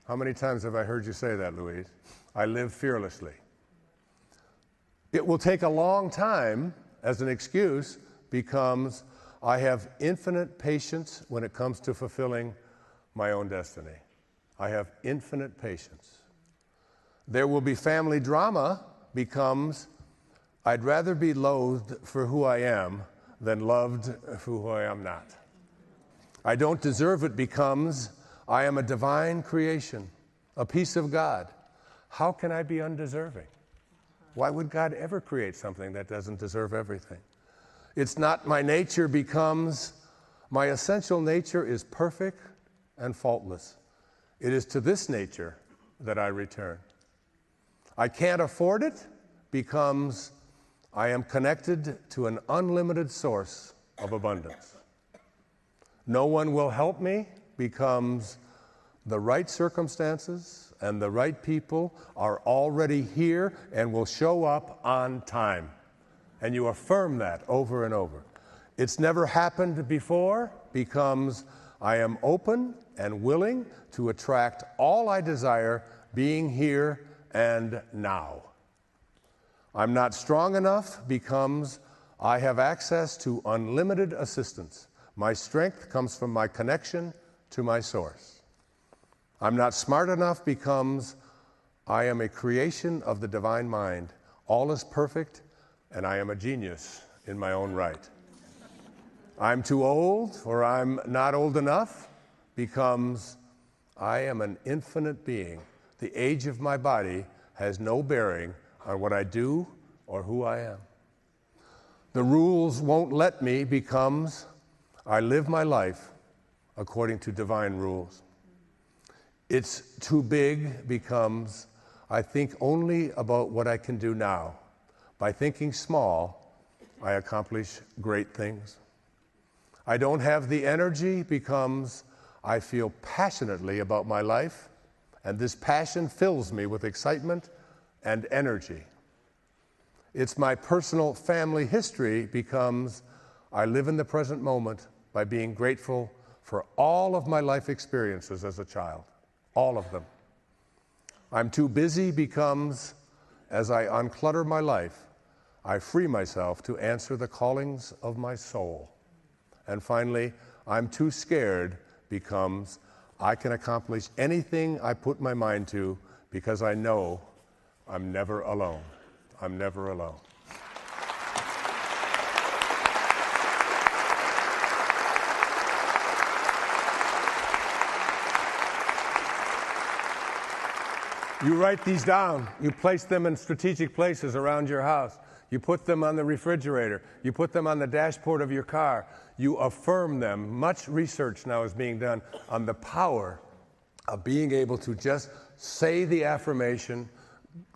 How many times have I heard you say that, Louise? I live fearlessly. It will take a long time as an excuse, because I have infinite patience when it comes to fulfilling my own destiny. I have infinite patience. There will be family drama, becomes I'd rather be loathed for who I am than loved for who I am not. I don't deserve it, becomes I am a divine creation, a piece of God. How can I be undeserving? Why would God ever create something that doesn't deserve everything? It's not my nature, becomes my essential nature is perfect and faultless. It is to this nature that I return. I can't afford it, becomes I am connected to an unlimited source of abundance. No one will help me, becomes The right circumstances and the right people are already here and will show up on time. And you affirm that over and over. It's never happened before becomes I am open and willing to attract all I desire being here and now. I'm not strong enough becomes I have access to unlimited assistance. My strength comes from my connection to my source. I'm not smart enough becomes I am a creation of the divine mind. All is perfect, and I am a genius in my own right. I'm too old or I'm not old enough becomes I am an infinite being. The age of my body has no bearing on what I do or who I am. The rules won't let me becomes I live my life according to divine rules. It's too big becomes I think only about what I can do now. By thinking small, I accomplish great things. I don't have the energy becomes I feel passionately about my life, and this passion fills me with excitement and energy. It's my personal family history becomes I live in the present moment by being grateful for all of my life experiences as a child, all of them. I'm too busy becomes as I unclutter my life, I free myself to answer the callings of my soul. And finally, I'm too scared becomes I can accomplish anything I put my mind to because I know I'm never alone. I'm never alone. You write these down. You place them in strategic places around your house. You put them on the refrigerator. You put them on the dashboard of your car. You affirm them. Much research now is being done on the power of being able to just say the affirmation.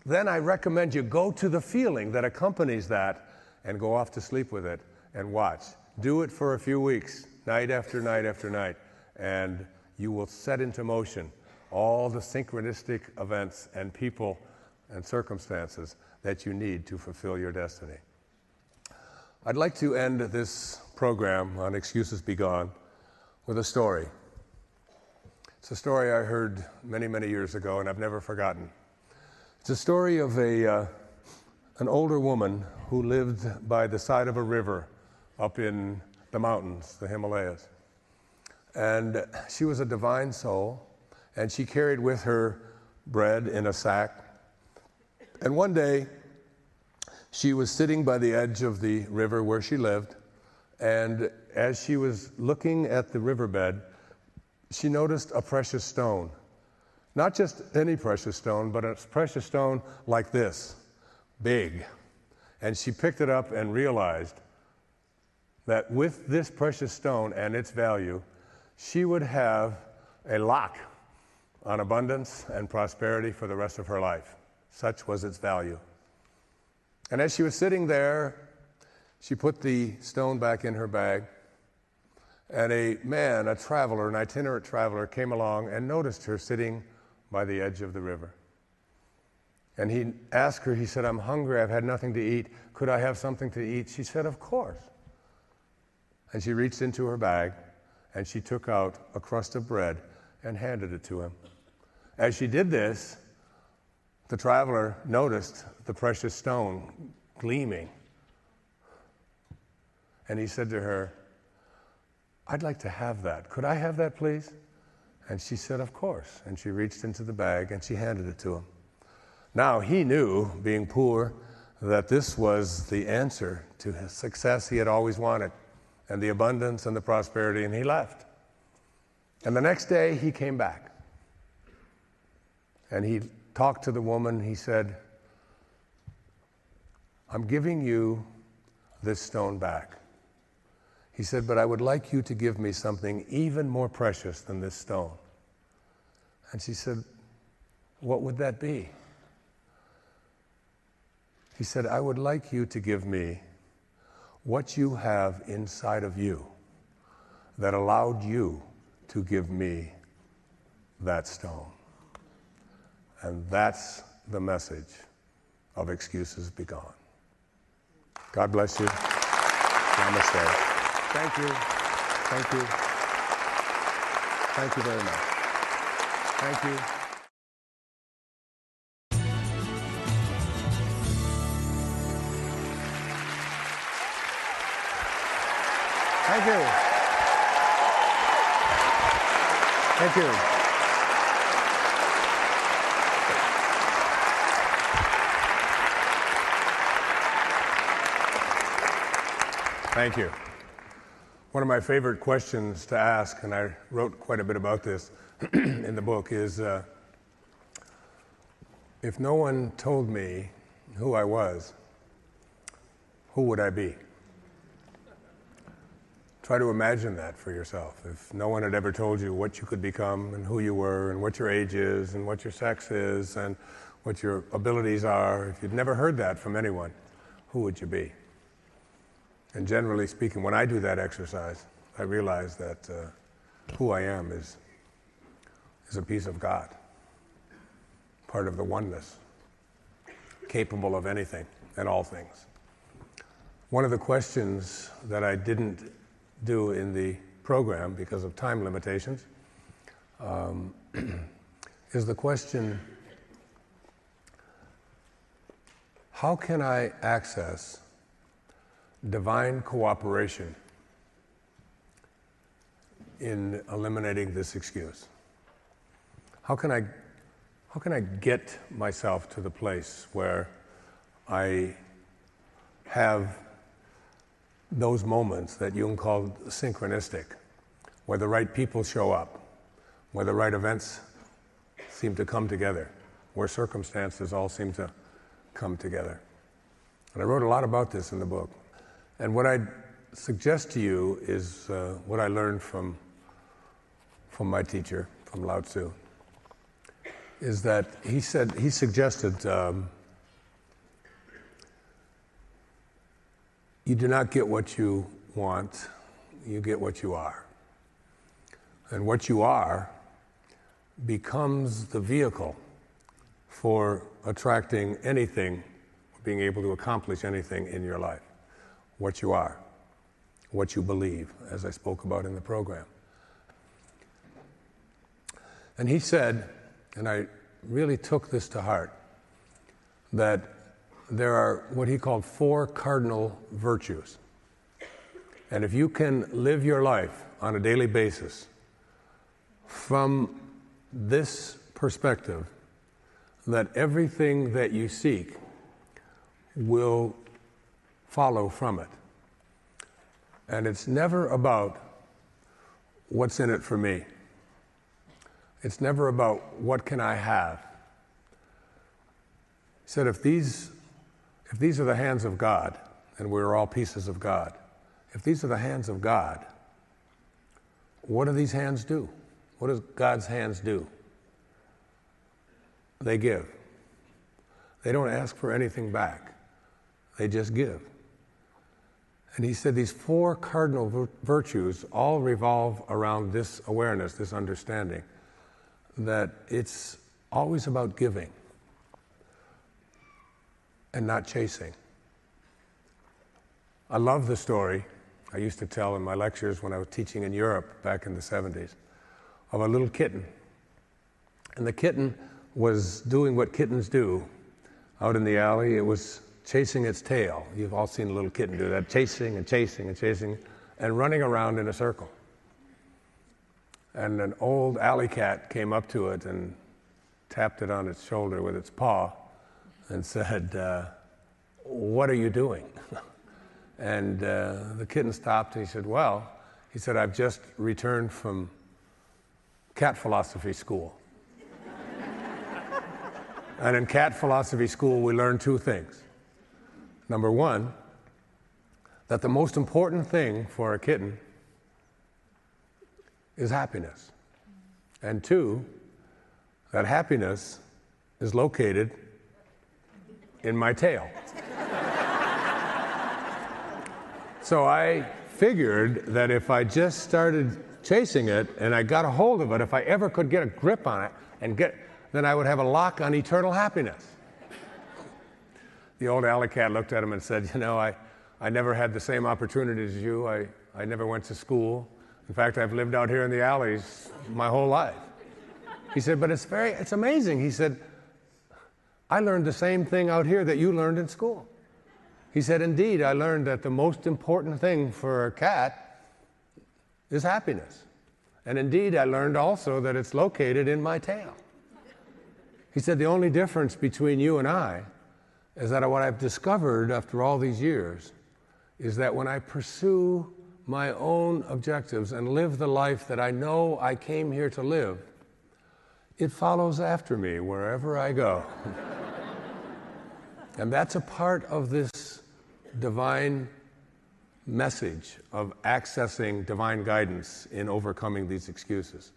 Then I recommend you go to the feeling that accompanies that and go off to sleep with it and watch. Do it for a few weeks, night after night after night, and you will set into motion all the synchronistic events and people and circumstances that you need to fulfill your destiny. I'd like to end this program on Excuses Be Gone with a story. It's a story I heard many, many years ago, and I've never forgotten. It's a story of an older woman who lived by the side of a river up in the mountains, the Himalayas. And she was a divine soul, and she carried with her bread in a sack. And one day, she was sitting by the edge of the river where she lived, and as she was looking at the riverbed, she noticed a precious stone. Not just any precious stone, but a precious stone like this, big. And she picked it up and realized that with this precious stone and its value, she would have a lock on abundance and prosperity for the rest of her life. Such was its value. And as she was sitting there, she put the stone back in her bag, and a man, a traveler, an itinerant traveler, came along and noticed her sitting by the edge of the river. And he asked her, he said, "I'm hungry, I've had nothing to eat. Could I have something to eat?" She said, "Of course." And she reached into her bag, and she took out a crust of bread and handed it to him. As she did this, the traveler noticed the precious stone gleaming. And he said to her, "I'd like to have that. Could I have that, please?" And she said, "Of course." And she reached into the bag and she handed it to him. Now he knew, being poor, that this was the answer to his success he had always wanted, and the abundance and the prosperity, and he left. And the next day he came back. And he talked to the woman. He said, "I'm giving you this stone back." He said, "But I would like you to give me something even more precious than this stone." And she said, "What would that be?" He said, "I would like you to give me what you have inside of you that allowed you to give me that stone. And that's the message of Excuses Be Gone. God bless you. Namaste. Thank you. Thank you. Thank you very much. Thank you. Thank you. Thank you. Thank you. One of my favorite questions to ask, and I wrote quite a bit about this in the book, is if no one told me who I was, who would I be? Try to imagine that for yourself. If no one had ever told you what you could become and who you were and what your age is and what your sex is and what your abilities are, if you'd never heard that from anyone, who would you be? And generally speaking, when I do that exercise, I realize that who I am is a piece of God, part of the oneness, capable of anything and all things. One of the questions that I didn't do in the program because of time limitations is the question, how can I access divine cooperation in eliminating this excuse? How can I get myself to the place where I have those moments that Jung called synchronistic, where the right people show up, where the right events seem to come together, where circumstances all seem to come together? And I wrote a lot about this in the book. And what I'd suggest to you is what I learned from my teacher, from Lao Tzu, is that he suggested you do not get what you want, you get what you are. And what you are becomes the vehicle for attracting anything, being able to accomplish anything in your life. What you are, what you believe, as I spoke about in the program. And he said, and I really took this to heart, that there are what he called 4 cardinal virtues. And if you can live your life on a daily basis from this perspective, that everything that you seek will follow from it. And it's never about what's in it for me. It's never about what can I have. He said, if these are the hands of God, and we're all pieces of God, if these are the hands of God, what do these hands do? What does God's hands do? They give. They don't ask for anything back. They just give. And he said these 4 cardinal virtues all revolve around this awareness, this understanding, that it's always about giving and not chasing. I love the story I used to tell in my lectures when I was teaching in Europe back in the 70s of a little kitten. And the kitten was doing what kittens do out in the alley. It was chasing its tail. You've all seen a little kitten do that, chasing and chasing and chasing and running around in a circle. And an old alley cat came up to it and tapped it on its shoulder with its paw and said, what are you doing? And the kitten stopped and he said, well, I've just returned from cat philosophy school. And in cat philosophy school, we learn 2 things. Number 1, that the most important thing for a kitten is happiness. And 2, that happiness is located in my tail. So I figured that if I just started chasing it, and I got a hold of it. If I ever could get a grip on it then I would have a lock on eternal happiness. The old alley cat looked at him and said, I never had the same opportunities as you. I never went to school. In fact, I've lived out here in the alleys my whole life. He said, but it's amazing. He said, I learned the same thing out here that you learned in school. He said, indeed, I learned that the most important thing for a cat is happiness. And indeed, I learned also that it's located in my tail. He said, the only difference between you and I is that what I've discovered after all these years is that when I pursue my own objectives and live the life that I know I came here to live, it follows after me wherever I go. And that's a part of this divine message of accessing divine guidance in overcoming these excuses.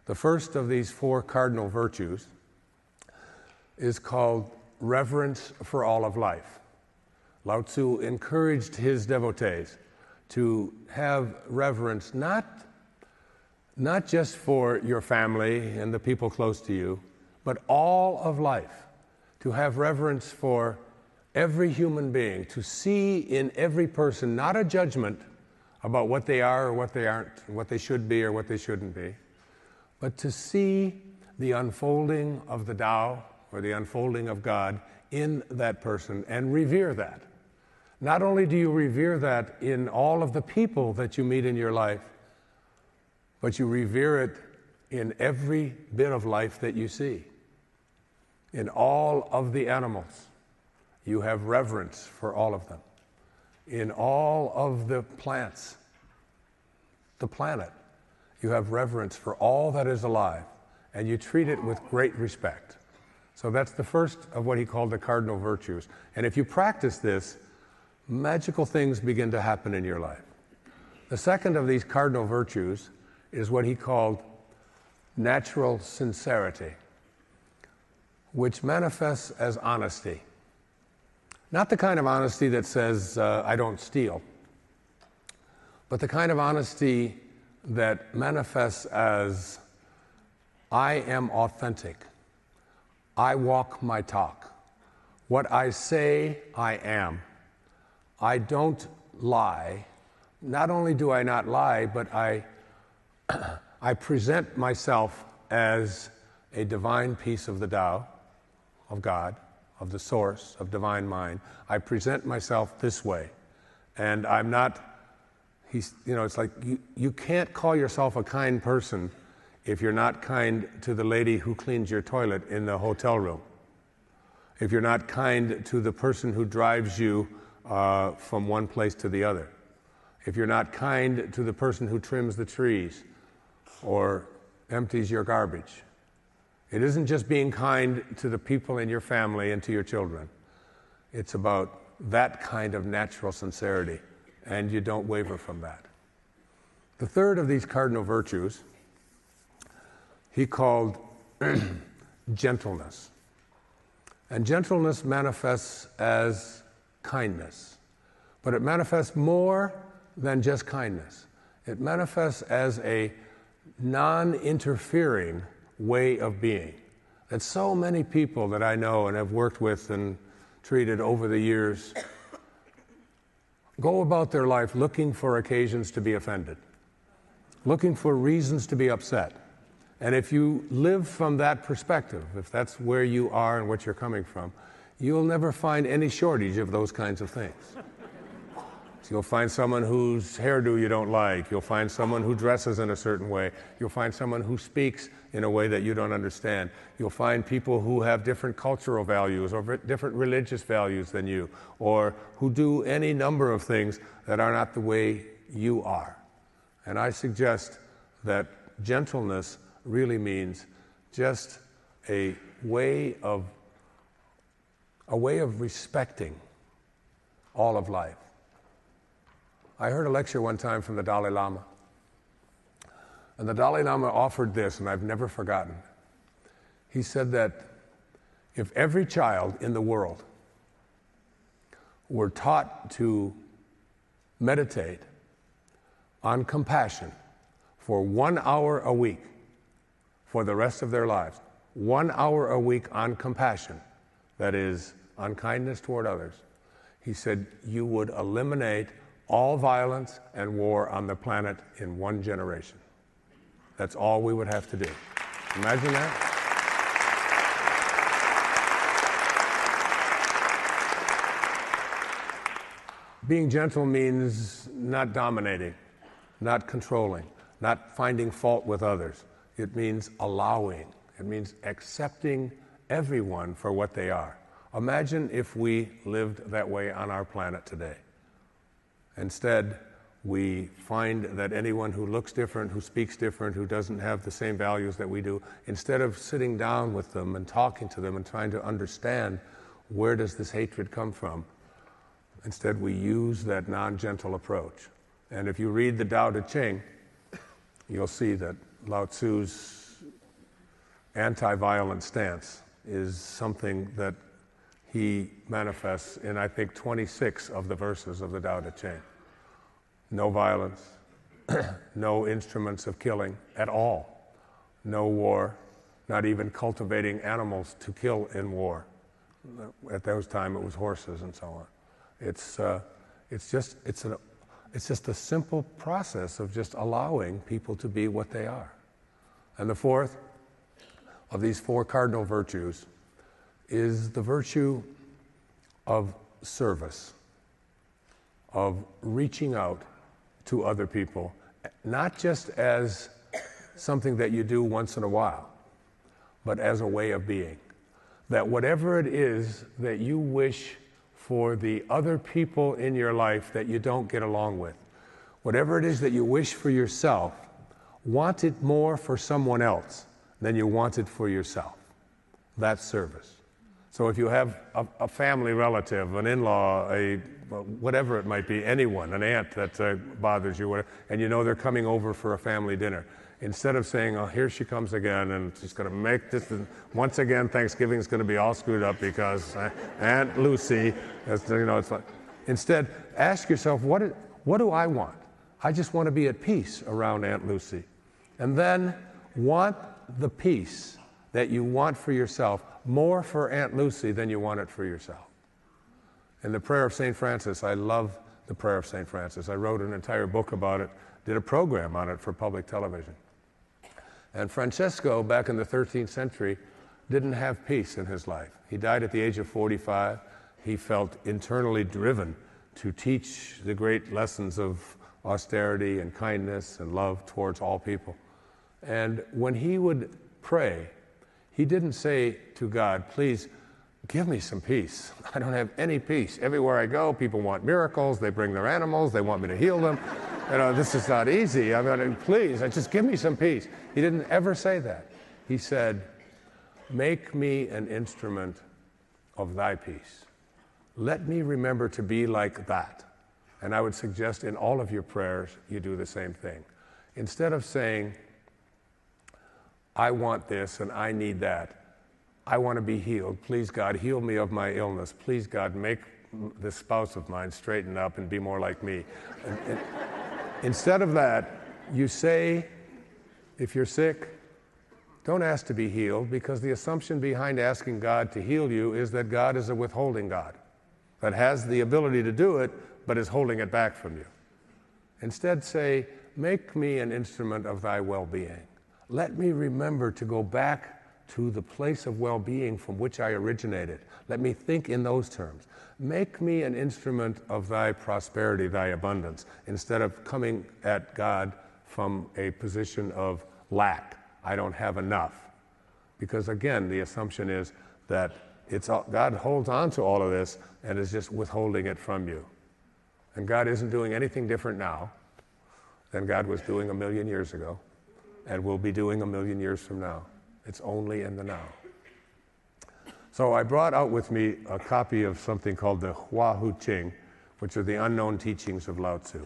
The first of these 4 cardinal virtues is called reverence for all of life. Lao Tzu encouraged his devotees to have reverence not just for your family and the people close to you, but all of life. To have reverence for every human being, to see in every person not a judgment about what they are or what they aren't, what they should be or what they shouldn't be, but to see the unfolding of the Tao or the unfolding of God in that person and revere that. Not only do you revere that in all of the people that you meet in your life, but you revere it in every bit of life that you see. In all of the animals, you have reverence for all of them. In all of the plants, the planet, you have reverence for all that is alive, and you treat it with great respect. So that's the first of what he called the cardinal virtues. And if you practice this, magical things begin to happen in your life. The second of these cardinal virtues is what he called natural sincerity, which manifests as honesty. Not the kind of honesty that says, I don't steal, but the kind of honesty that manifests as, I am authentic. I walk my talk. What I say, I am. I don't lie. Not only do I not lie, but I present myself as a divine piece of the Tao, of God, of the source, of divine mind. I present myself this way. And I'm not, it's like you can't call yourself a kind person if you're not kind to the lady who cleans your toilet in the hotel room. If you're not kind to the person who drives you from one place to the other. If you're not kind to the person who trims the trees or empties your garbage. It isn't just being kind to the people in your family and to your children. It's about that kind of natural sincerity, and you don't waver from that. The third of these cardinal virtues he called gentleness. And gentleness manifests as kindness, but it manifests more than just kindness. It manifests as a non-interfering way of being. That so many people that I know and have worked with and treated over the years go about their life looking for occasions to be offended, looking for reasons to be upset. And if you live from that perspective, if that's where you are and what you're coming from, you'll never find any shortage of those kinds of things. So you'll find someone whose hairdo you don't like. You'll find someone who dresses in a certain way. You'll find someone who speaks in a way that you don't understand. You'll find people who have different cultural values or different religious values than you, or who do any number of things that are not the way you are. And I suggest that gentleness really means just a way of respecting all of life. I heard a lecture one time from the Dalai Lama, and the Dalai Lama offered this, and I've never forgotten. He said that if every child in the world were taught to meditate on compassion for 1 hour a week for the rest of their lives, 1 hour a week on compassion, that is, on kindness toward others, he said you would eliminate all violence and war on the planet in 1 generation. That's all we would have to do. Imagine that. Being gentle means not dominating, not controlling, not finding fault with others. It means allowing. It means accepting everyone for what they are. Imagine if we lived that way on our planet today. Instead, we find that anyone who looks different, who speaks different, who doesn't have the same values that we do, instead of sitting down with them and talking to them and trying to understand where does this hatred come from, instead we use that non-gentle approach. And if you read the Tao Te Ching, you'll see that Lao Tzu's anti-violent stance is something that he manifests in, I think, 26 of the verses of the Tao Te Ching. No violence, no instruments of killing at all, no war, not even cultivating animals to kill in war. At those times it was horses and so on. It's just a simple process of just allowing people to be what they are. And the fourth of these 4 cardinal virtues is the virtue of service, of reaching out to other people, not just as something that you do once in a while, but as a way of being. That whatever it is that you wish for the other people in your life that you don't get along with, whatever it is that you wish for yourself, want it more for someone else than you want it for yourself. That's service. So if you have a family relative, an in-law, whatever it might be, anyone, an aunt that bothers you, and you know they're coming over for a family dinner, instead of saying, oh, here she comes again, and she's going to make this, once again, Thanksgiving's going to be all screwed up because Aunt Lucy, it's like, instead, ask yourself, what do I want? I just want to be at peace around Aunt Lucy. And then want the peace that you want for yourself more for Aunt Lucy than you want it for yourself. In the prayer of St. Francis, I love the prayer of St. Francis. I wrote an entire book about it, did a program on it for public television. And Francesco, back in the 13th century, didn't have peace in his life. He died at the age of 45. He felt internally driven to teach the great lessons of austerity and kindness and love towards all people. And when he would pray, he didn't say to God, please give me some peace. I don't have any peace. Everywhere I go, people want miracles. They bring their animals. They want me to heal them. This is not easy. Please, just give me some peace. He didn't ever say that. He said, make me an instrument of thy peace. Let me remember to be like that. And I would suggest in all of your prayers, you do the same thing. Instead of saying, I want this and I need that. I want to be healed. Please, God, heal me of my illness. Please, God, make this spouse of mine straighten up and be more like me. And instead of that, you say, if you're sick, don't ask to be healed, because the assumption behind asking God to heal you is that God is a withholding God that has the ability to do it, but is holding it back from you. Instead, say, make me an instrument of thy well-being. Let me remember to go back to the place of well-being from which I originated. Let me think in those terms. Make me an instrument of thy prosperity, thy abundance, instead of coming at God from a position of lack. I don't have enough. Because again, the assumption is that God holds on to all of this and is just withholding it from you. And God isn't doing anything different now than God was doing 1,000,000 years ago, and will be doing 1,000,000 years from now. It's only in the now. So I brought out with me a copy of something called the Hua Hu Ching, which are the unknown teachings of Lao Tzu,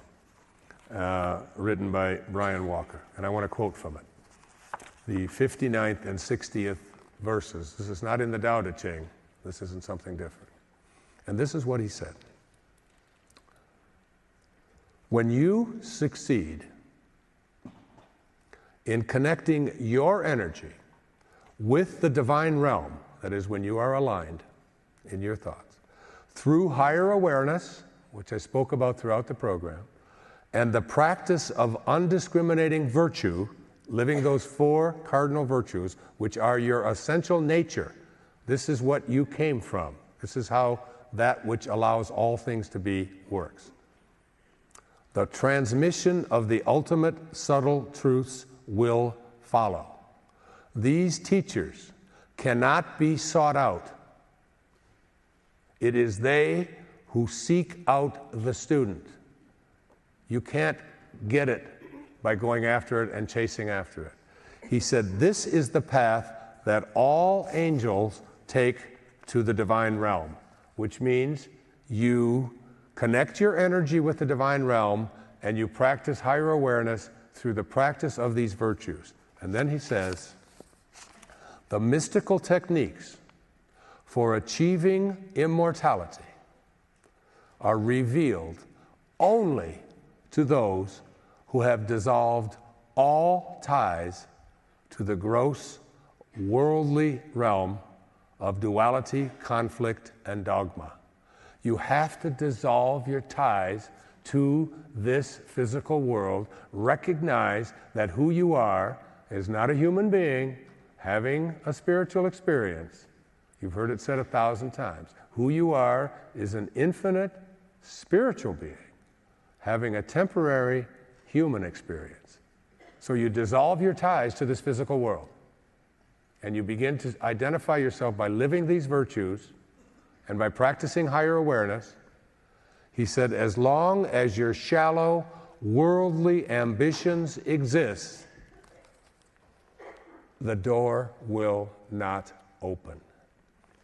written by Brian Walker. And I want to quote from it. The 59th and 60th verses. This is not in the Tao Te Ching. This isn't something different. And this is what he said. When you succeed in connecting your energy with the divine realm, that is when you are aligned in your thoughts, through higher awareness, which I spoke about throughout the program, and the practice of undiscriminating virtue, living those 4 cardinal virtues, which are your essential nature. This is what you came from. This is how that which allows all things to be works. The transmission of the ultimate subtle truths will follow. These teachers cannot be sought out. It is they who seek out the student. You can't get it by going after it and chasing after it. He said, this is the path that all angels take to the divine realm, which means you connect your energy with the divine realm and you practice higher awareness through the practice of these virtues. And then he says, the mystical techniques for achieving immortality are revealed only to those who have dissolved all ties to the gross worldly realm of duality, conflict, and dogma. You have to dissolve your ties to this physical world. Recognize that who you are is not a human being having a spiritual experience. You've heard it said 1,000 times. Who you are is an infinite spiritual being having a temporary human experience. So you dissolve your ties to this physical world and you begin to identify yourself by living these virtues and by practicing higher awareness. He said, as long as your shallow, worldly ambitions exist, the door will not open.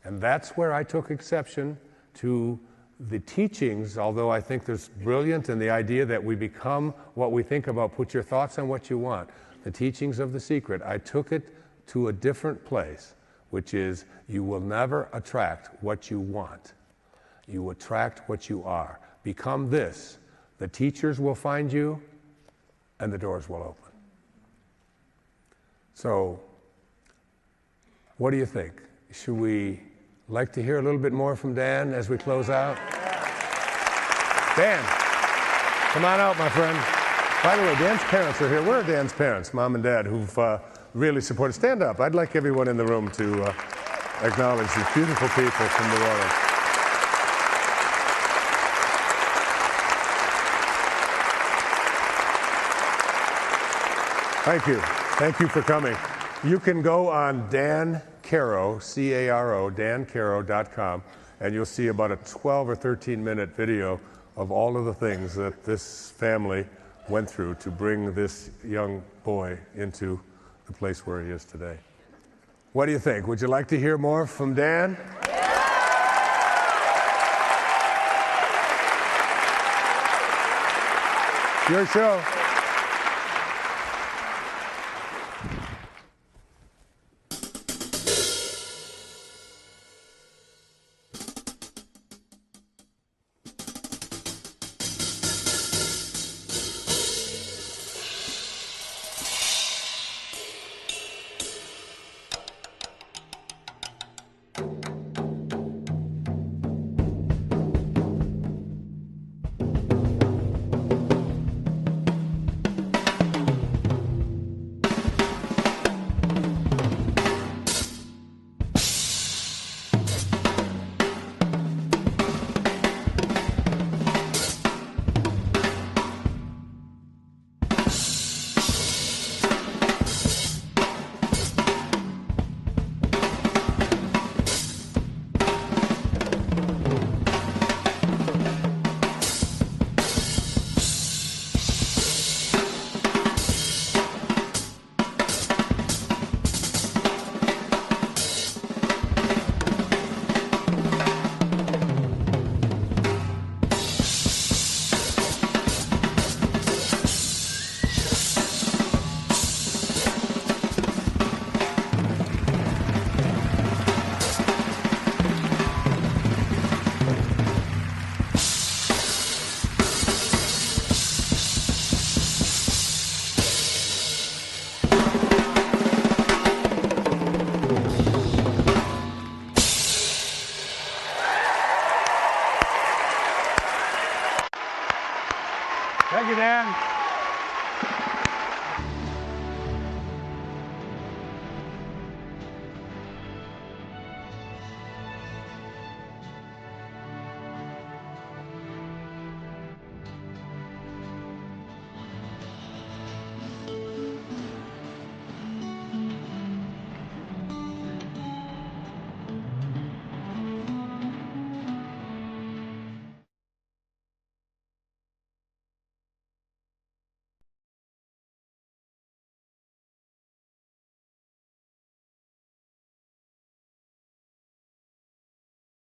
And that's where I took exception to the teachings, although I think there's brilliant in the idea that we become what we think about. Put your thoughts on what you want. The teachings of The Secret, I took it to a different place, which is you will never attract what you want. You attract what you are. Become this. The teachers will find you and the doors will open. So, what do you think? Should we like to hear a little bit more from Dan as we close out? Dan, come on out, my friend. By the way, Dan's parents are here. Where are Dan's parents, Mom and Dad, who've really supported? Stand up. I'd like everyone in the room to acknowledge these beautiful people from New Orleans. Thank you. Thank you for coming. You can go on Dan Caro, C-A-R-O, dancaro.com, and you'll see about a 12 or 13-minute video of all of the things that this family went through to bring this young boy into the place where he is today. What do you think? Would you like to hear more from Dan? Your show.